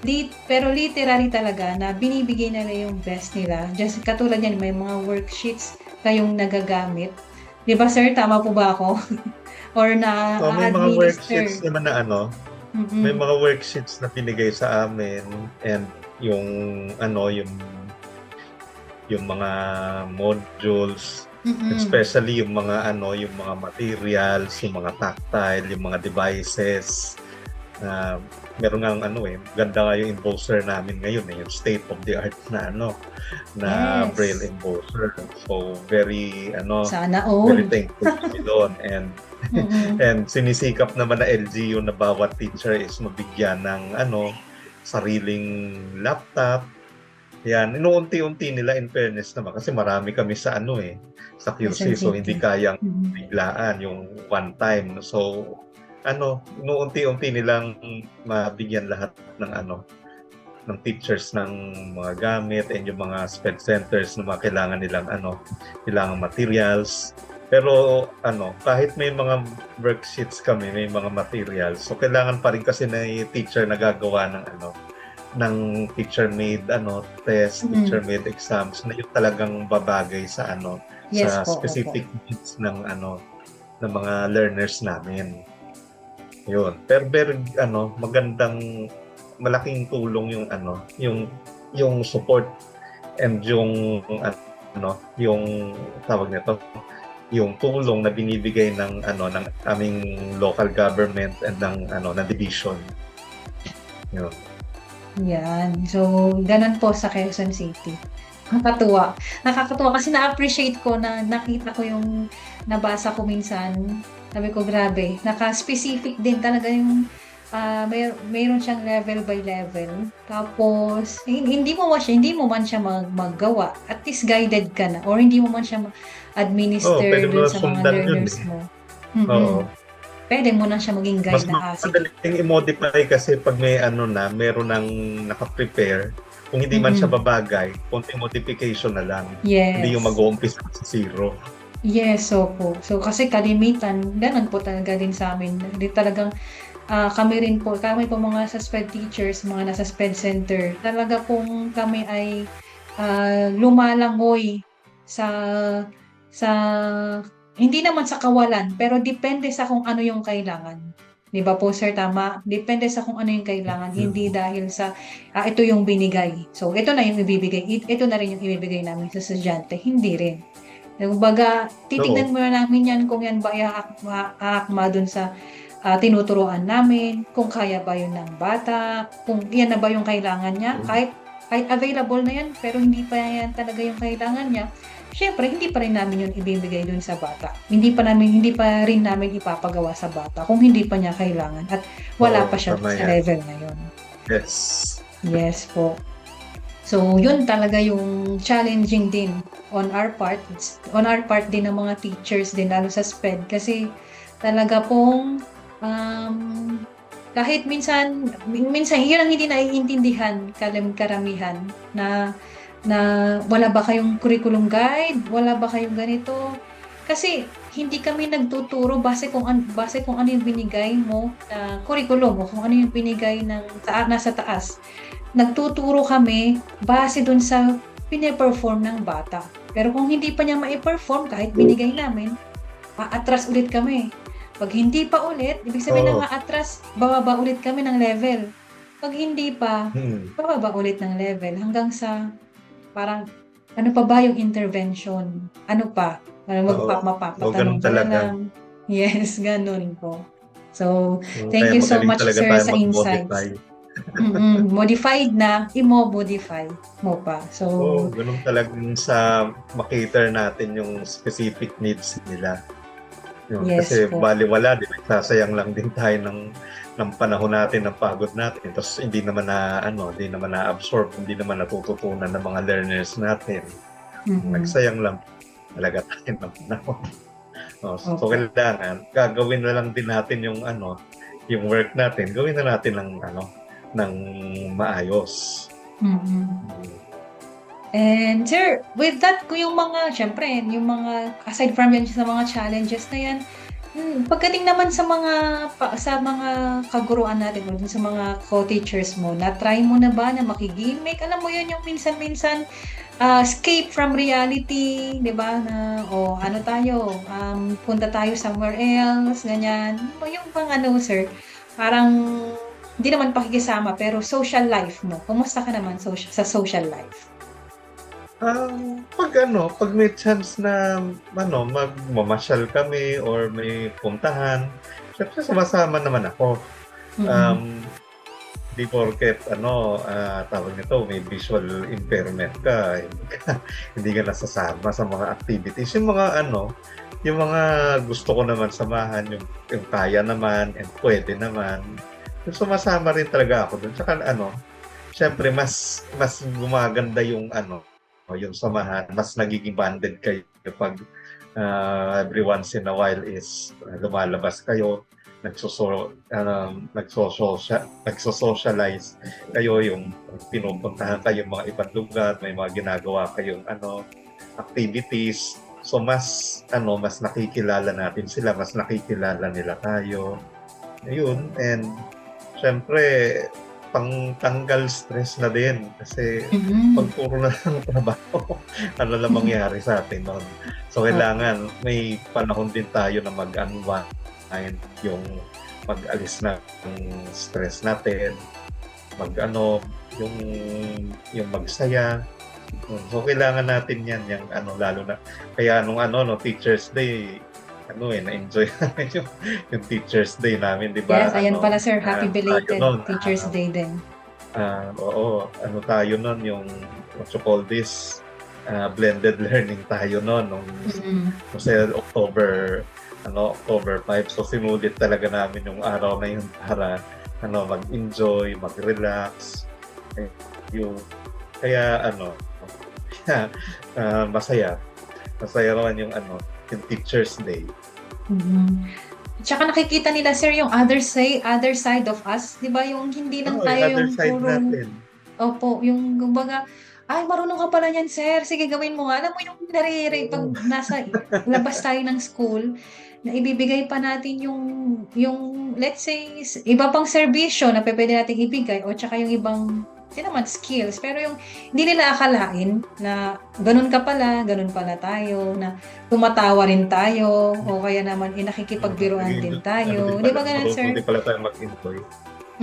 literally talaga na binibigay nila yung best nila. Just katulad yan, may mga worksheets kayong nagagamit. 'Di ba, sir? Tama po ba ako? Or na may mga administer? worksheets naman na may Mm-mm. mga worksheets na binigay sa amin, and yung yung mga modules, Mm-mm. especially yung mga yung mga materials, yung mga tactile, yung mga devices. Meron nga ganda nga yung embosser namin ngayon, yung state of the art na Yes. braille embosser. So very Sana very all. thankful kami doon, and Mm-mm. and sinisikap naman na LGU na bawat teacher is mabigyan ng sariling laptop. Yan, inuunti-unti nila, in fairness naman, kasi marami kami sa sa QC, so hindi City. kayang Mm-mm. biglaan yung one time. So inuunti-unti nilang mabigyan lahat ng teachers ng mga gamit, and yung mga SPED centers na mga kailangan nilang kailangan materials. Pero kahit may mga worksheets kami, may mga materials, so kailangan pa rin kasi na yung teacher na gagawa ng teacher-made test, teacher-made exams na yung talagang babagay sa Yes sa po, specific needs ng mga learners namin. Yun. Pero very magandang, malaking tulong yung support, and yung yung tawag nito, yung tulong na binibigay ng ng aming local government and ng division. Yun. Yan. So, ganun po sa Quezon City. Nakakatuwa kasi na-appreciate ko na nakita ko yung nabasa ko minsan. Sabi ko, grabe. Naka-specific din talaga yung mayroon siyang level by level. Tapos, hindi mo man siya maggawa. At least guided ka na. Or hindi mo man siya administer pwede mo dun na sa mga sundan yun learners mo. Oo. Pwede mo na siya maging guide Mas na sige. madaling i-modify kasi pag may meron ng naka-prepare. Kung hindi man siya babagay, konting modification na lang. Yes. Hindi yung mag-uumpisa sa zero. Yes, opo. So, kasi kalimitan, ganun po talaga din sa amin. Hindi talagang kami po mga sa SPED teachers, mga nasa SPED center, talaga pong kami ay lumalangoy sa hindi naman sa kawalan, pero depende sa kung ano yung kailangan. Di ba po, sir? Tama? Depende sa kung ano yung kailangan. Hindi dahil sa ito yung binigay. So, ito na yung ibibigay. Ito na rin yung ibibigay namin sa estudyante. Hindi rin. Kumbaga, titignan muna namin yan kung yan ba aakma dun sa tinuturuan namin, kung kaya ba yun ng bata, kung yan na ba yung kailangan niya. Kahit available na yan, pero hindi pa yan talaga yung kailangan niya, syempre, hindi pa rin namin yun ibibigay dun sa bata. Hindi pa rin namin ipapagawa sa bata kung hindi pa niya kailangan at wala pa siya sa level na yun. Yes. Yes po. So, yun talaga yung challenging din on our part din ng mga teachers din, lalo sa SPED, kasi talaga pong kahit minsan yun ang hindi naiintindihan karamihan na wala ba kayong curriculum guide, wala ba kayong ganito, kasi hindi kami nagtuturo base kung ano yung binigay mo na curriculum o kung ano yung binigay nasa taas. Nagtuturo kami base dun sa pine-perform ng bata. Pero kung hindi pa niya ma-perform kahit binigay namin, atras ulit kami. Pag hindi pa ulit, ibig sabihin na atras, bababa ulit kami ng level. Pag hindi pa, Mm. bababa ulit ng level hanggang sa parang ano pa ba yung intervention? Ano pa? Parang Oo. So, mapapatanong ganun ka na talaga. lang. Yes, gano'n po. So, Kaya thank you so magaling much talaga sir tayo sa mag-modify. insights. Modified na, i-mo-modify mo pa. So, Oo, ganun talagang sa ma-cater natin yung specific needs nila. Yun, yes kasi po. balewala, 'di ba, sasayang lang din tayo ng panahon natin, ng pagod natin, tapos hindi naman na-absorb, hindi naman natututunan ng mga learners natin. Mm. Nagsayang lang talaga tayo ng panahon. So Opo. kailangan gagawin na lang din natin yung work natin, gawin na natin ng maayos. Mm. Hmm. And sir, with that ko yung mga siyempre yung mga aside from yan sa mga challenges na yan, pagdating naman sa mga kaguruan natin o dun sa mga co-teachers mo, na-try mo na ba na maki-gimik? Alam mo yun yung minsan-minsan, escape from reality, 'di ba, na, "O ano tayo, punta tayo somewhere else," ganyan. Yung bang ano sir, parang hindi naman pakikisama pero social life mo, kumusta ka naman sa social life? 'Pag may chance na magmamasyal kami or may puntahan, siyempre sumasama naman ako. Mm. Um, 'Di porket tawag nito, may visual impairment ka, hindi ka nasasama sa mga activities. Yung mga gusto ko naman samahan, yung kaya naman and puwede naman, yung sumasama rin talaga ako dun. Tsaka siyempre mas gumaganda yung samahan, mas nagiging bonded kayo kapag every once in a while is lumalabas kayo, nagso-socialize kayo, yung pinupuntahan kayong mga ibang lugar, may mga ginagawa kayong activities. So mas nakikilala natin sila, mas nakikilala nila tayo. Ayun, and siyempre pangtanggal stress na din kasi Mm. 'pag puro na lang trabaho, ano lang mangyayari sa atin nun. So Opo. kailangan may panahon din tayo na mag-unwind, yung mag-alis ng stress natin, yung magsaya. So kailangan natin 'yan, yang lalo na kaya nung Teachers Day, na-enjoy namin yung Teachers Day namin, 'di Yes, ba, ayan pala sir, happy tayo belated nun, Teachers Day din. oo, tayo nun yung what you call this, blended learning tayo nun Mm. kasi October 5. So sinulit talaga namin yung araw na yun para mag-enjoy, mag-relax, eh, yung kaya masaya. Masaya naman yung Teachers Day. Mm. Tsaka nakikita nila sir yung other side of us, 'di ba yung hindi lang Oo, yung tayo other yung side puro natin. opo, yung kumbaga, "Ay marunong ka pala niyan sir, sige gawin mo nga." Alam mo yung 'pag Oo. nasa labas tayo ng school, na ibibigay pa natin yung let's say iba pang serbisyo na pupuwede nating ibigay o tsaka yung ibang hindi naman skills, pero yung hindi nila akalain na gano'n pala tayo, na tumatawa rin tayo o kaya naman, nakikipagbiruan din tayo, 'di ba gano'n Marunong sir? din pala tayong mag-enjoy.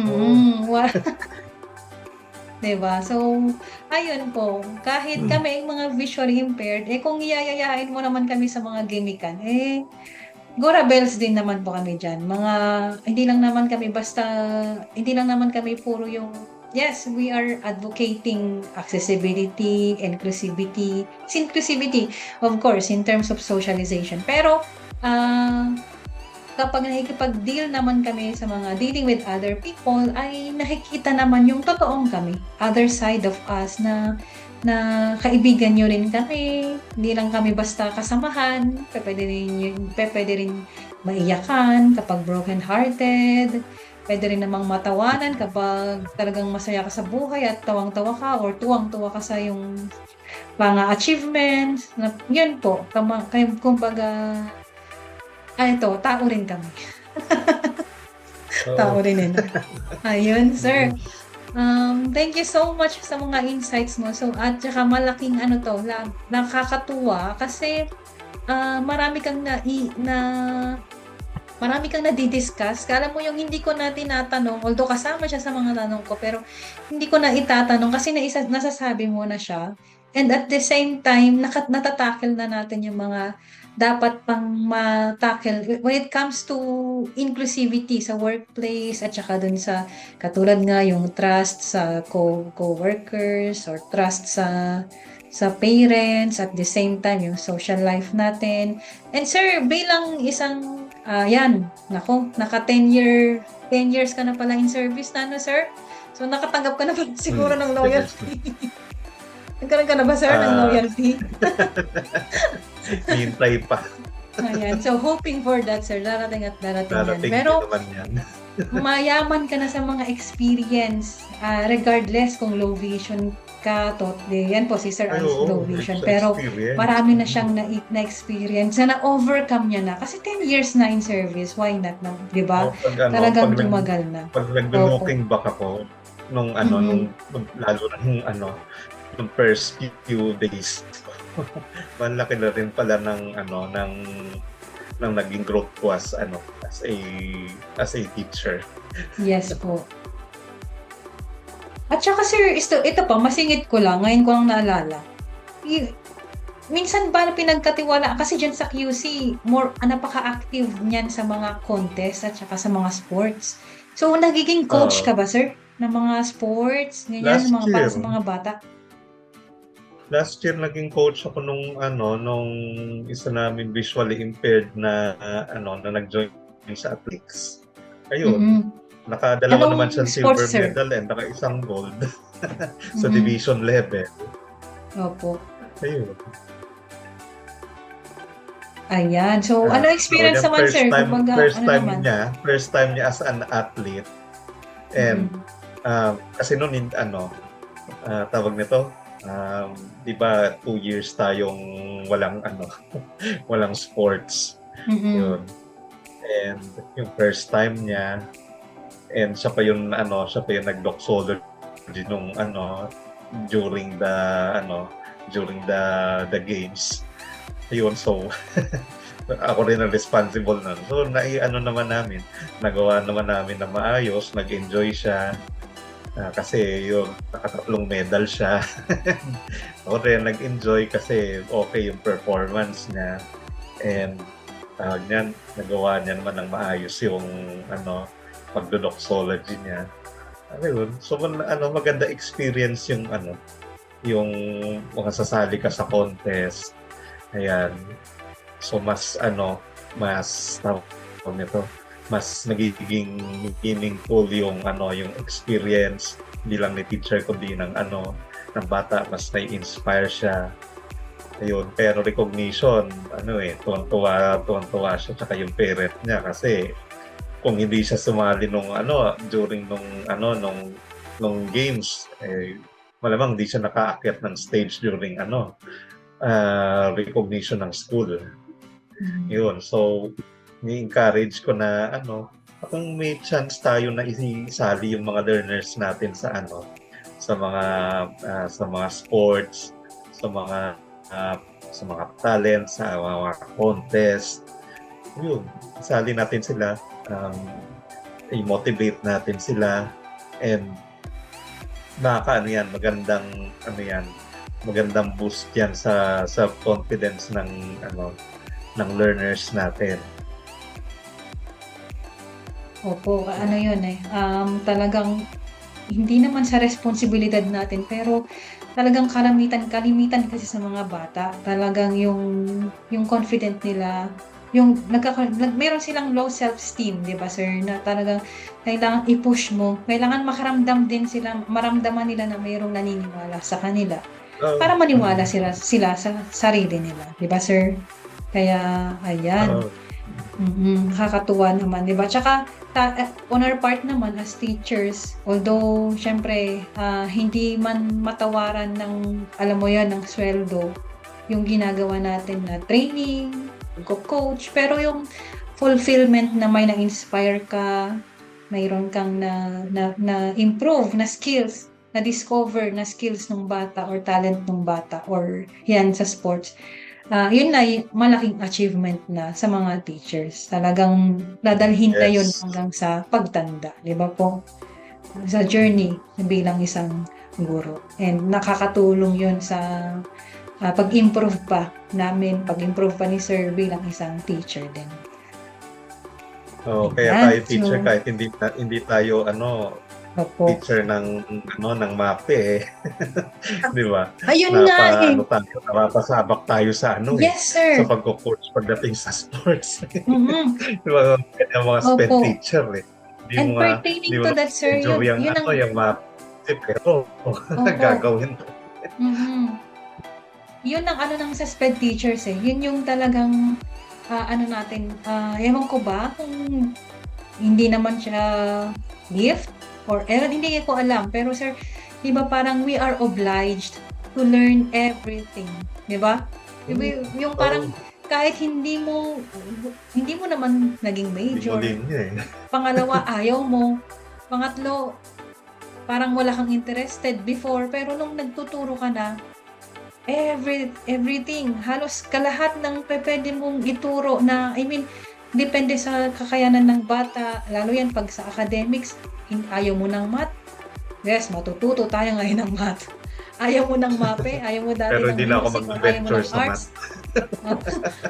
Oo. Mm, 'di ba? So, ayun po, kahit Hmm. kami yung mga visually impaired, kung yayayain mo naman kami sa mga gimikan, go rebels din naman po kami diyan. Hindi lang naman kami basta hindi lang naman kami puro yung yes, we are advocating accessibility, inclusivity, of course, in terms of socialization. Pero, ah kapag nakikipag-deal naman kami sa mga dealing with other people, ay nakikita naman yung totoong kami, other side of us na kaibigan niyo rin kami, hindi lang kami basta kasamahan, pupuwede rin maiyakan kapag broken-hearted, puwede rin namang matawanan kapag talagang masaya ka sa buhay at tawang-tawa ka or tuwang-tuwa ka sa yung mga achievements na yun po, kumbaga ito, tao rin kami. Tao Oo. rin nila. Ayun sir, Mm. thank you so much sa mga insights mo. So at saka malaking ano 'to, nakakatuwa kasi, marami kang marami kang nadidiscuss. Kala mo yung hindi ko na tinatanong, although kasama siya sa mga tanong ko, pero hindi ko na itatanong kasi nasasabi mo na siya. And at the same time, natatackle na natin yung mga dapat pang matackle when it comes to inclusivity sa workplace at saka dun sa katulad nga yung trust sa co-workers or trust sa parents at the same time yung social life natin. And sir, bilang isang yan, nako, naka 10 years ka na pala in service na, no, sir? So, nakatanggap ka na pala siguro ng loyalty. Nagkaroon ka na ba, sir, ng loyalty? Hintay pa. Ayan. So, hoping for that, sir. Darating at darating yan. Darating Pero, din naman yan. mayaman ka na sa mga experience, regardless kung low vision ka, yan po si Sir Ay, Alice, oo, low vision. sa Pero, experience. marami na siyang na-experience na na-overcome niya na. Kasi 10 years na in service, why not na, di ba? Talagang tumagal na. Pag nag-looking back ako, nung lalo na nung first few days, malaki na rin pala ng naging growth ko as a teacher. Yes po. At saka sir, ito pa, masingit ko lang, ngayon ko lang naalala. Minsan ba na pinagkatiwalaan, kasi dyan sa QC, napaka-active niyan sa mga contest at saka sa mga sports. So, nagiging coach ka ba, sir? Ng mga sports, ganyan, para sa mga bata? Last year, naging coach ako nung isa namin visually impaired na nag-join sa athletics. Ayun. Nakadalawa naman siyang silver medal and naka-isang gold sa division level. Opo. Ayun. Ayan. So, ano experience naman, sir? First time niya as an athlete. And kasi noon tawag nito, di ba 2 years tayong walang sports. Yun. And yung first time niya, and siya pa yung nag-doxology nung during the games. Ayun, so ako rin ang responsible nun. So nagawa naman namin na maayos, nag-enjoy siya. Kasi yung nakatatlong medal siya. Ako rin nag-enjoy kasi okay yung performance niya. And nagawa niya naman ng maayos yung pagdodoxology niya. Ayun. So maganda experience yung makasasali ka sa contest. Ayan. So mas nagiging meaningful yung experience bilang ni teacher kundi ng bata, mas nai-inspire siya. Ayun, pero recognition, tuwan-tuwa siya tsaka yung parent niya kasi kung hindi siya sumali during nung games, malamang hindi siya nakaakyat ng stage during recognition ng school. Yun, so ni-encourage ko na kung may chance tayo na isali yung mga learners natin sa mga sports, sa mga talents, sa mga contest. Yun, isali natin sila, i-motivate natin sila, and magandang boost yan sa confidence ng learners natin. Opo, talagang hindi naman sa responsibilidad natin, pero talagang kalimitan kasi sa mga bata, talagang yung confident nila, meron silang low self-esteem, di ba sir, na talagang kailangan i-push mo, kailangan maramdaman nila na mayroong naniniwala sa kanila, para maniwala sila sa sarili nila, di ba sir? Kaya, ayan. Nakakatuwa naman, di ba? Tsaka, on our part naman as teachers, although, syempre, hindi man matawaran ng sweldo, yung ginagawa natin na training, coach, pero yung fulfillment na may na-inspire ka, mayroon kang na-improve na skills, na-discover na skills ng bata or talent ng bata or yan sa sports. yun na malaking achievement na sa mga teachers. Talagang dadalhin na yun Yes. hanggang sa pagtanda, 'di ba po? Sa journey bilang isang guro. And nakakatulong yun sa pag-improve pa namin, pag-improve pa ni Sir bilang isang teacher din. Oh, kaya Ayan, tayo teacher so, kahit hindi tayo opo. teacher ng MAPE eh. 'Di ba? Ayun nga eh. Tayo, napapasabak tayo sa Yes, sa sir. pagko-coach pagdating sa sports. Mhm. 'Di ba? Kaya mga sped Opo. teacher eh. Hindi And mo nga pertaining hindi to mo that, sir, enjoy yun ang, yung MAPE pero opo. gagawin to. Mhm. Yun ang ano ng sa SPED teachers eh. Yun yung talagang ano natin, ewan ko ba kung hindi naman siya gift or hindi ko alam. Pero sir, di ba parang we are obliged to learn everything. Di ba? Di ba yung parang kahit hindi mo naman naging Hindi mo major. linya eh. Pangalawa, ayaw mo. Pangatlo, parang wala kang interested before. Pero nung nagtuturo ka na, everything, halos kalahat ng pwede mong ituro na, I mean, depende sa kakayanan ng bata, lalo yan pag sa academics, ayaw mo ng math, yes, matututo tayo ngayon ng math. Ayaw mo ng MAPE, ayaw mo dati Pero ng hindi na ako music, ayaw mo mag-venture ng sa arts.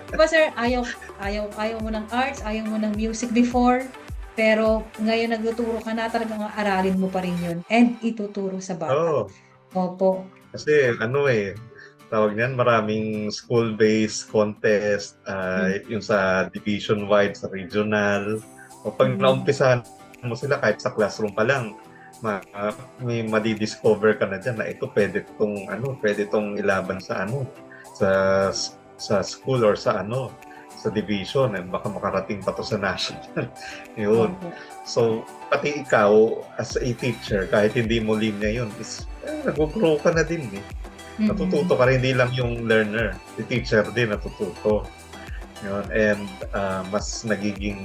Diba sir, ayaw mo ng arts, ayaw mo ng music before, pero ngayon nagtuturo ka na, talagang aralin mo pa rin yun and ituturo sa bata. Oo. Opo. Kasi tawag niyan, maraming school-based contest, yung sa division-wide, sa regional. O pag naumpisahan mo sila kahit sa classroom pa lang, may madidiscover ka na dyan na ito pwede tong ilaban sa sa school or sa division, baka makarating pa to sa national. Yun. Opo. So, pati ikaw as a teacher, kahit hindi mo linya yun, nag-grow ka na din eh. Natututo ka rin, hindi lang yung learner, the teacher din natututo. Yun, and mas nagiging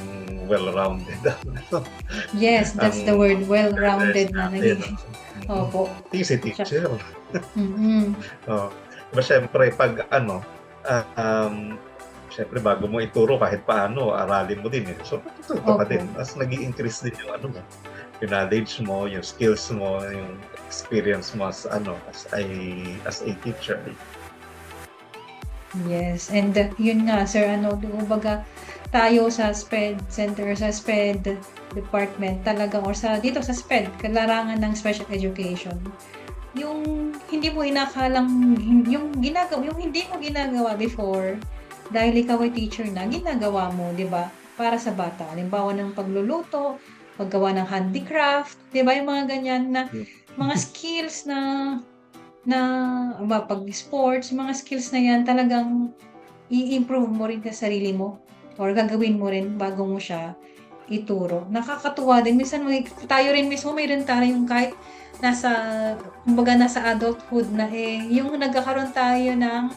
well-rounded. Yes, that's the word, well-rounded na nagiging. Opo. Si teacher. Mm-hmm. Diba syempre, pag syempre bago mo ituro kahit paano, aralin mo din eh. So, natututo ka din. Mas nag-i-increase din yung yung knowledge mo, yung skills mo, yung experience mo as a teacher. Yes, and yun nga sir, kumbaga tayo sa SPED Center, sa SPED Department talagang, or dito sa SPED, larangan ng Special Education, yung hindi mo inakalang, yung hindi mo ginagawa before, dahil ikaw ay teacher na, ginagawa mo, di ba? Para sa bata. Halimbawa ng pagluluto, paggawa ng handicraft, di ba? Yung mga ganyan na mga skills na pag sports, mga skills na yan, talagang i-improve mo rin sa sarili mo or gagawin mo rin bago mo siya ituro. Nakakatuwa din. Minsan tayo rin mismo, mayroon tayong kahit nasa adulthood na yung nagkakaroon tayo ng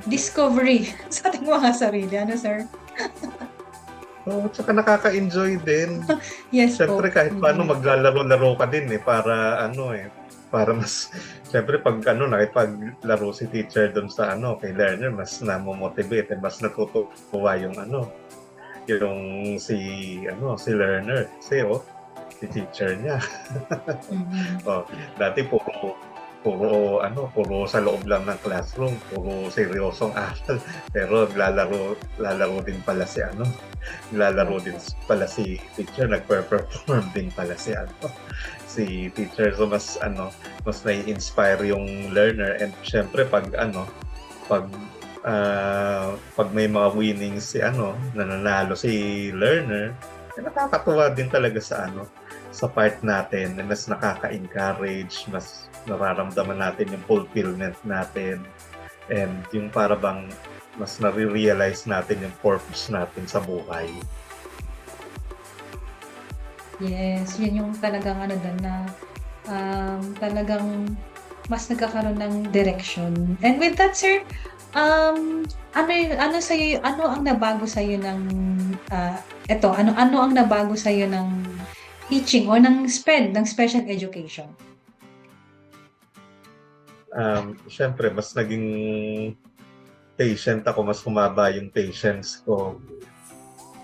discovery sa ating mga sarili. Ano, sir? Tsaka nakaka-enjoy din. Yes Siyempre, po. kahit paano maglalaro-laro ka din para para mas, siyempre pag nakipaglaro si teacher doon sa kay learner, mas namomotivate, mas natutuwa yung si learner. Kasi si teacher niya. Dati puro sa loob lang ng classroom, puro seryosong aral, pero lalaro din pala si teacher, nagpe-perform din pala si teacher. So mas nai-inspire yung learner, and syempre pag may mga winnings nananalo si learner, nakakatuwa din talaga sa part natin, na mas nakaka-encourage, mas nararamdaman natin yung fulfillment natin, and yung para bang mas nare-realize natin yung purpose natin sa buhay. Yes, yun yung talagang doon na talagang mas nagkakaroon ng direction. And with that, sir, ano ang nabago sa iyo ng ano ang nabago sa iyo ng teaching o ng special education? Siyempre mas naging patient ako, mas humaba yung patience ko,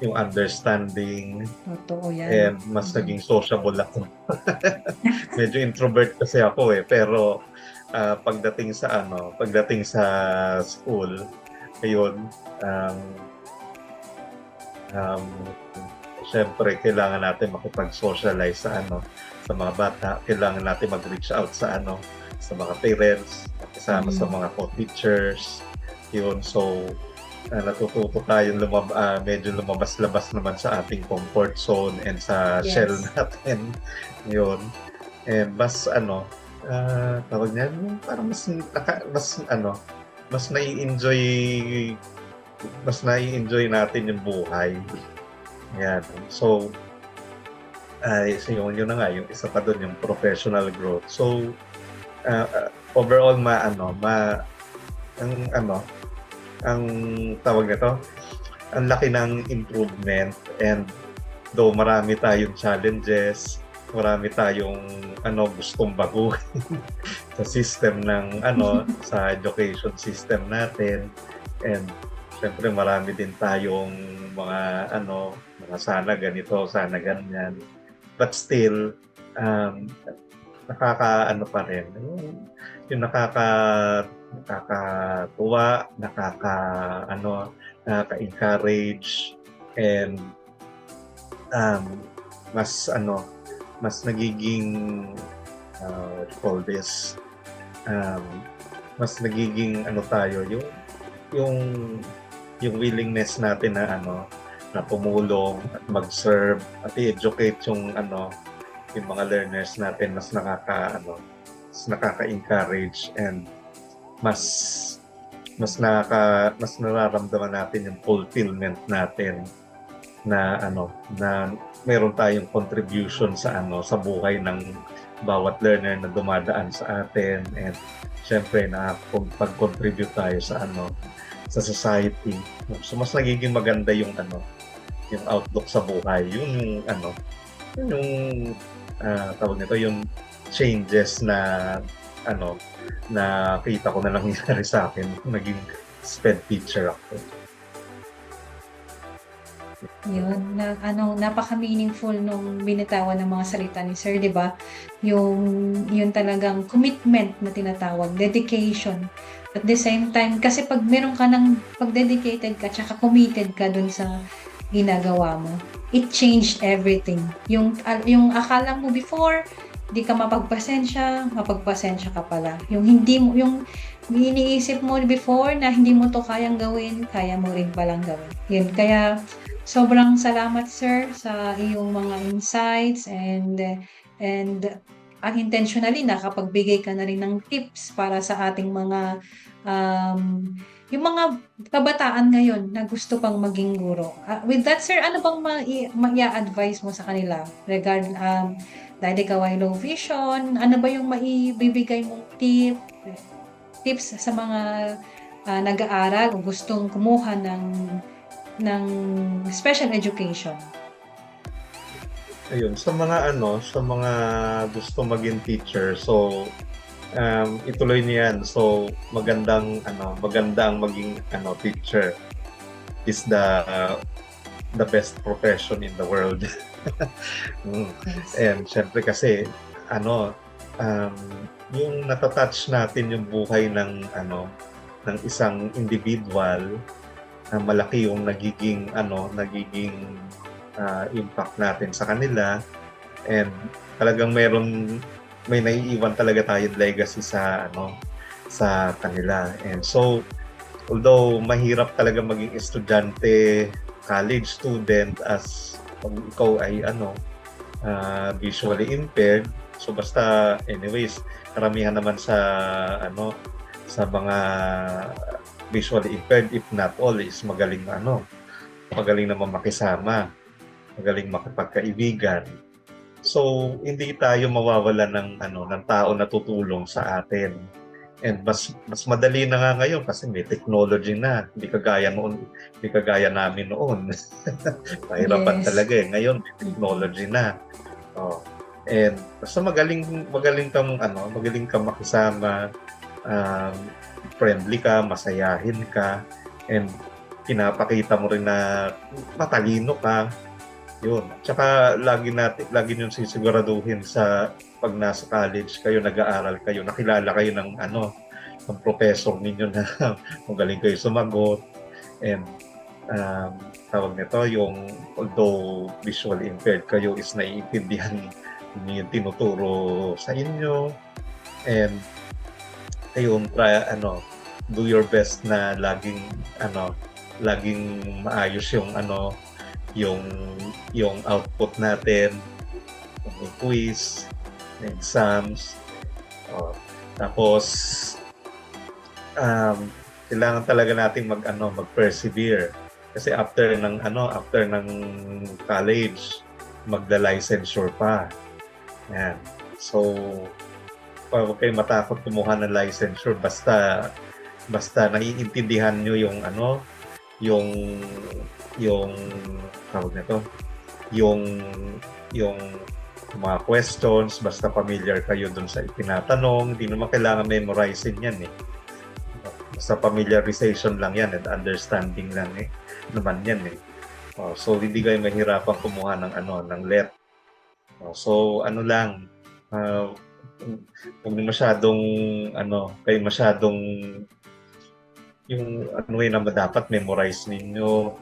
yung understanding, Totoo yan. and mas naging sociable ako. Medyo introvert kasi ako pero pagdating sa school, ayun, um, um, syempre kailangan natin makipag-socialize sa mga bata, kailangan natin mag-reach out sa mga parents, kasama sa mga co-teachers, yun. So natututo tayong medyo lumabas-labas naman sa ating comfort zone and sa Yes. shell natin, yun. And mas tawag niyan, yung parang mas nai-enjoy natin yung buhay. Yan. So yun na nga, yung isa pa dun, yung professional growth. So overall ang tawag nito, ang laki ng improvement, and though marami tayong challenges, marami tayong gustong baguhin sa system ng sa education system natin, and syempre marami din tayong mga sana ganito, sana ganyan, but still pa rin yung nakakatuwa, nakaka-encourage, and mas nagiging what you call this, mas nagiging tayo, yung willingness natin na tumulong at mag-serve at i-educate yung mga learners natin, mas nakaka-encourage, and mas nararamdaman natin yung fulfillment natin na meron tayong contribution sa buhay ng bawat learner na dumadaan sa atin, and syempre pag-contribute tayo sa society. So mas nagiging maganda yung outlook sa buhay, yun yung tawag nito, yung changes na nakita ko na lang nangyari sa akin naging SPED teacher ako. Yun, napaka-meaningful nung binitawan ng mga salita ni Sir, di ba? Yung talagang commitment na tinatawag, dedication. At the same time, kasi pag meron ka pag dedicated ka, tsaka committed ka dun sa ginagawa mo, it changed everything. Yung akala mo before, di ka mapagpasensya ka pala. Yung iniisip mo before na hindi mo to kayang gawin, kaya mo rin palang gawin. Yun, kaya sobrang salamat, Sir, sa iyong mga insights, and unintentionally nakapagbigay ka na rin ng tips para sa ating mga yung mga kabataan ngayon na gusto pang maging guro. With that, Sir, ano bang ma-advise mo sa kanila regarding dahil ikaw ay low vision, ano ba yung maibibigay mong tips sa mga nag-aaral o gustong kumuha ng special education? Ayun, sa mga gusto maging teacher, so ituloy niyo yan. So maganda ang maging teacher is the best profession in the world. Yes. And syempre kasi yung natatouch natin yung buhay ng isang individual, malaki yung nagiging impact natin sa kanila, and talagang may naiiwan talaga tayong legacy sa kanila. And so although mahirap talaga maging estudyante, college student, as pag ikaw ay visually impaired, so basta anyways, karamihan naman sa mga visually impaired, if not all, is magaling naman makisama, magaling makipagkaibigan. So hindi tayo mawawalan ng tao na tutulong sa atin. And mas madali na nga ngayon kasi may technology na, hindi kagaya namin noon. Mahirapan Yes. talaga ngayon may technology na. And basta magaling kang makisama, friendly ka, masayahin ka, and pinapakita mo rin na matalino ka. Yun. Tsaka lagi niyong sisiguraduhin sa pag nasa college kayo, nag-aaral kayo, nakilala kayo ng professor ninyo na magaling kayo sumagot. And tawag nito, yung although visually impaired kayo is naiintindihan niyo yung tinuturo sa inyo. And ayun, do your best na laging maayos yung output natin, may quiz, may exams. Tapos kailangan talaga nating mag-persevere kasi after ng college, magda-licensure pa. Yan. So huwag kayo matakot kumuha ng licensure basta naiintindihan nyo yung tawag nito, yung mga questions, basta familiar kayo dun sa itinatanong. Hindi naman kailangan memorizein yan eh. Basta familiarization lang yan and understanding lang naman yan eh. So hindi kayo mahirapan kumuha ng let. So lang, huwag kayo masyadong yung na dapat memorize ninyo.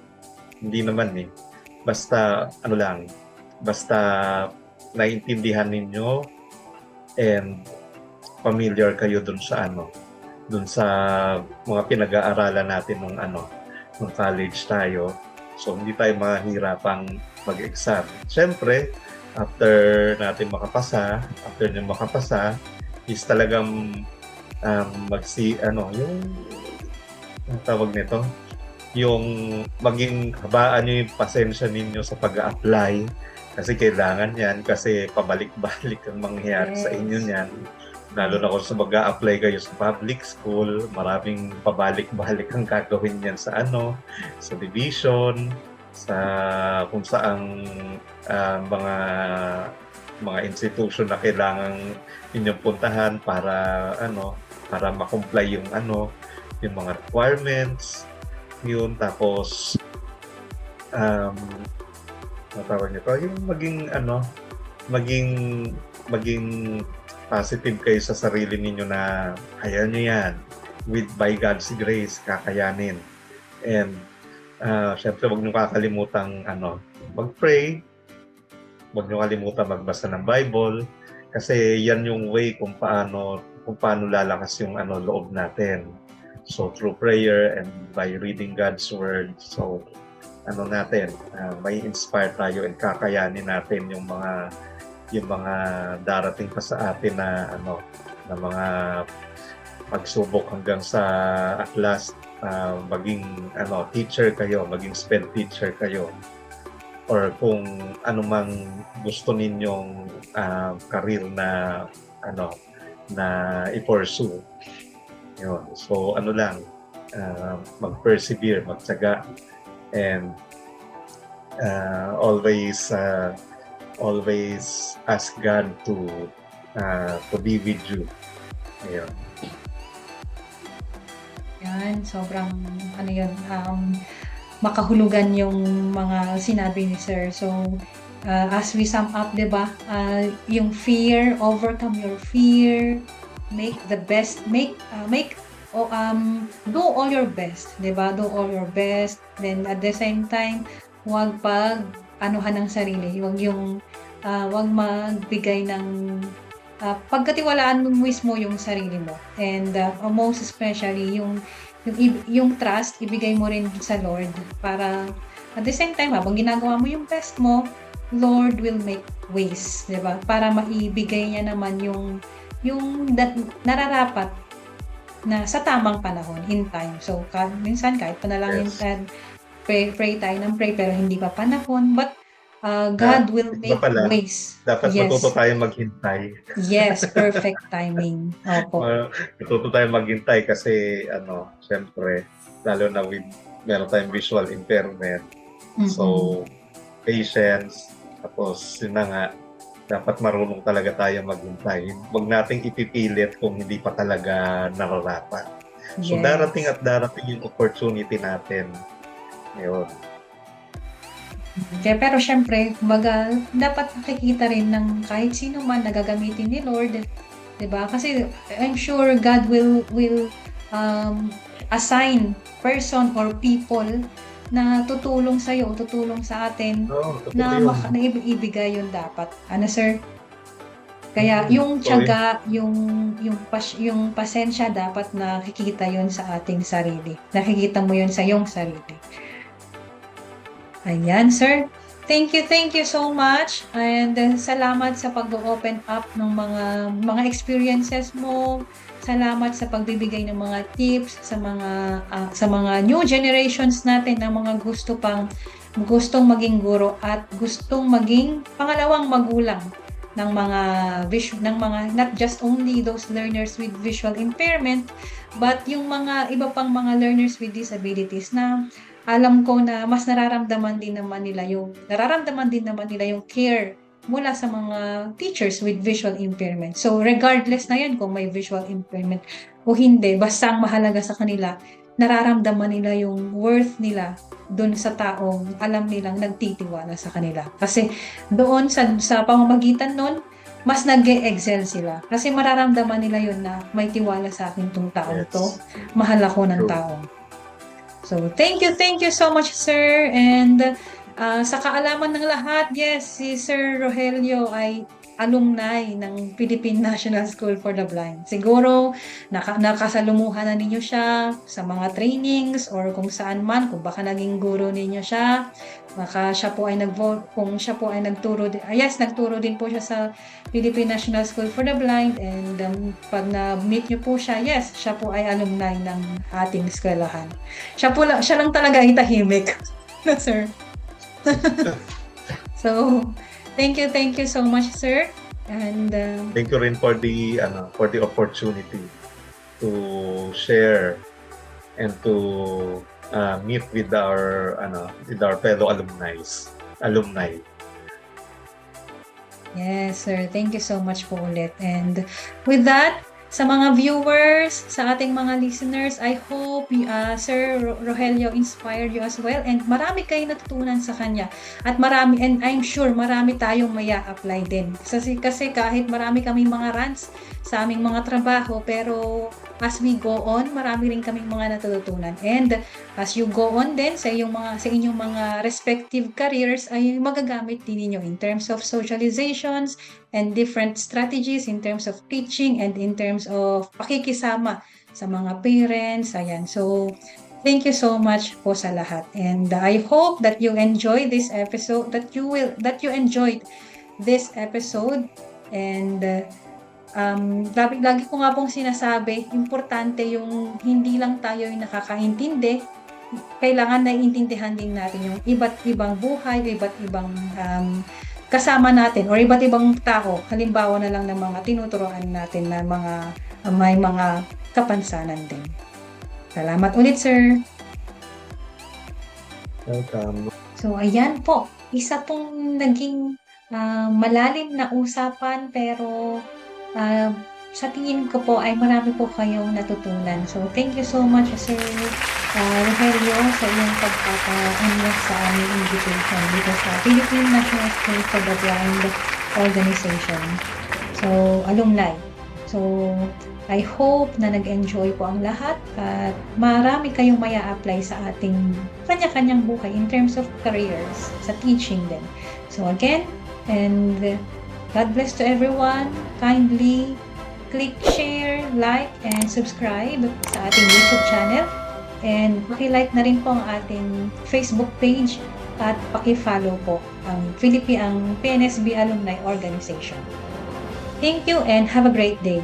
Hindi naman eh. Basta basta naiintindihan ninyo and familiar kayo dun sa mga pinag-aaralan natin nung college tayo. So hindi tayo mahirapang mag-exam. Siyempre, after nyo makapasa is talagang yung tawag nito, yung maging habaan nyo yung pasensya ninyo sa pag-a-apply kasi kailangan yan kasi pabalik-balik ang mangyayari sa inyo niyan. Lalo na kung mag-a-apply kayo sa public school, maraming pabalik-balik ang gagawin niyan sa division, sa kung saang mga institution na kailangan inyong puntahan para ma-comply yung mga requirements. Yun, tapos tawag nito, yung maging positive kayo sa sarili ninyo na kaya nyo yan. By God's grace, kakayanin. And syempre, huwag nyo kakalimutang mag-pray. Huwag nyo kalimutan magbasa ng Bible. Kasi yan yung way kung paano lalakas yung loob natin. So through prayer and by reading God's Word, so may inspire tayo and kakayanin natin yung mga darating pa sa atin na mga pagsubok hanggang sa at last maging teacher kayo, maging SPED teacher kayo, or kung anumang gusto ninyong career na i-pursue. Yun. So mag-persevere, magtyaga, and always ask God to be with you. Ayun. Yan, sobrang makahulugan yung mga sinabi ni Sir. So as we sum up, 'di ba? Yung fear, overcome your fear, make the best, do all your best, 'di ba? Do all your best. Then at the same time, huwag anuhan ng sarili, huwag magbigay ng pagkatiwalaan mo mismo yung sarili mo. And most especially yung trust, ibigay mo rin sa Lord para at the same time, habang ginagawa mo yung best mo, Lord will make ways, 'di ba? Para maibigay niya naman yung nararapat na sa tamang panahon, in time. So minsan kahit panalangin, pray tayo ng pray pero hindi pa panahon, but God will make ways. Dapat matuto tayo maghintay. Yes, perfect timing. Opo. Matuto tayo maghintay kasi syempre lalo na meron tayong visual impairment. Mm-hmm. So patience, tapos yun na nga, dapat marunong talaga tayo maghintay. Huwag nating ipipilit kung hindi pa talaga nararapat. So Yes. darating at darating yung opportunity natin. Ayun. Okay, pero syempre, kumbaga, dapat nakikita rin ng kahit sino man na gagamitin ni Lord, 'di ba? Kasi I'm sure God will assign person or people na tutulong sa iyo, tutulong sa atin Oo, totoo na yun. na ibigay yun dapat. Ano, sir? Kaya yung So, tiyaga, yung pasensya dapat nakikita yun sa ating sarili. Nakikita mo yun sa iyong sarili. Ayan, sir. Thank you so much. And salamat sa pag-open up ng mga experiences mo. Salamat sa pagbibigay ng mga tips sa mga new generations natin na mga gustong maging guro at gustong maging pangalawang magulang ng mga not just only those learners with visual impairment but yung mga iba pang mga learners with disabilities na alam ko na mas nararamdaman din naman nila yung care mula sa mga teachers with visual impairment. So regardless na yan kung may visual impairment o hindi, basta ang mahalaga sa kanila, nararamdaman nila yung worth nila doon sa taong alam nilang nagtitiwala sa kanila. Kasi doon sa pamamagitan nun, mas nag-excel sila. Kasi mararamdaman nila yun na may tiwala sa akin tong taong yes. to. Mahal ako ng True. tao. So, thank you so much, sir. And sa kaalaman ng lahat, yes, si Sir Rogelio ay alumni ng Philippine National School for the Blind. Siguro, nakasalumuhan na ninyo siya sa mga trainings or kung saan man, kung baka naging guro ninyo siya. Baka siya po ay kung siya po ay nagturo din, nagturo din po siya sa Philippine National School for the Blind, and pag na-meet niyo po siya, yes, siya po ay alumni ng ating eskwelahan. Siya lang talaga ay tahimik. No, sir. So, thank you so much, sir. And Thank you rin for the opportunity to share and to meet with our fellow alumni. yes, sir. Thank you so much po ulit. And with that, sa mga viewers, sa ating mga listeners, I hope Sir Rogelio inspired you as well, and marami kayong natutunan sa kanya. At I'm sure marami tayong maya-apply din. Kasi kahit marami kaming mga rants sa aming mga trabaho, pero as we go on, marami rin kaming mga natutunan. And as you go on din sa inyong mga respective careers, ay magagamit din ninyo in terms of socializations and different strategies in terms of teaching and in terms of pakikisama sa mga parents. Ayan. So, thank you so much po sa lahat. And I hope that you enjoy this episode, that you enjoyed this episode. And lagi ko nga pong sinasabi, importante yung hindi lang tayo yung nakakaintindi, kailangan naiintindihan din natin yung iba't ibang buhay, iba't ibang kasama natin or iba't ibang tao. Halimbawa na lang ng mga tinuturoan natin na may mga kapansanan din. Salamat ulit, sir. Welcome. So, ayan po. Isa pong naging malalim na usapan, pero sa tingin ko po ay marami po kayong natutunan. So, thank you so much, Sir Rogelio, sa iyong pagpapa-unlock sa aming invitation dito sa Philippine National School for the Blind Organization. So, alumni. So, I hope na nag-enjoy po ang lahat at marami kayong maya-apply sa ating kanya-kanyang buhay in terms of careers, sa teaching din. So, again, and God bless to everyone. Kindly click share, like, and subscribe sa ating YouTube channel. And paki-like na rin po ang ating Facebook page at paki-follow po ang PNSB Alumni Organization. Thank you and have a great day.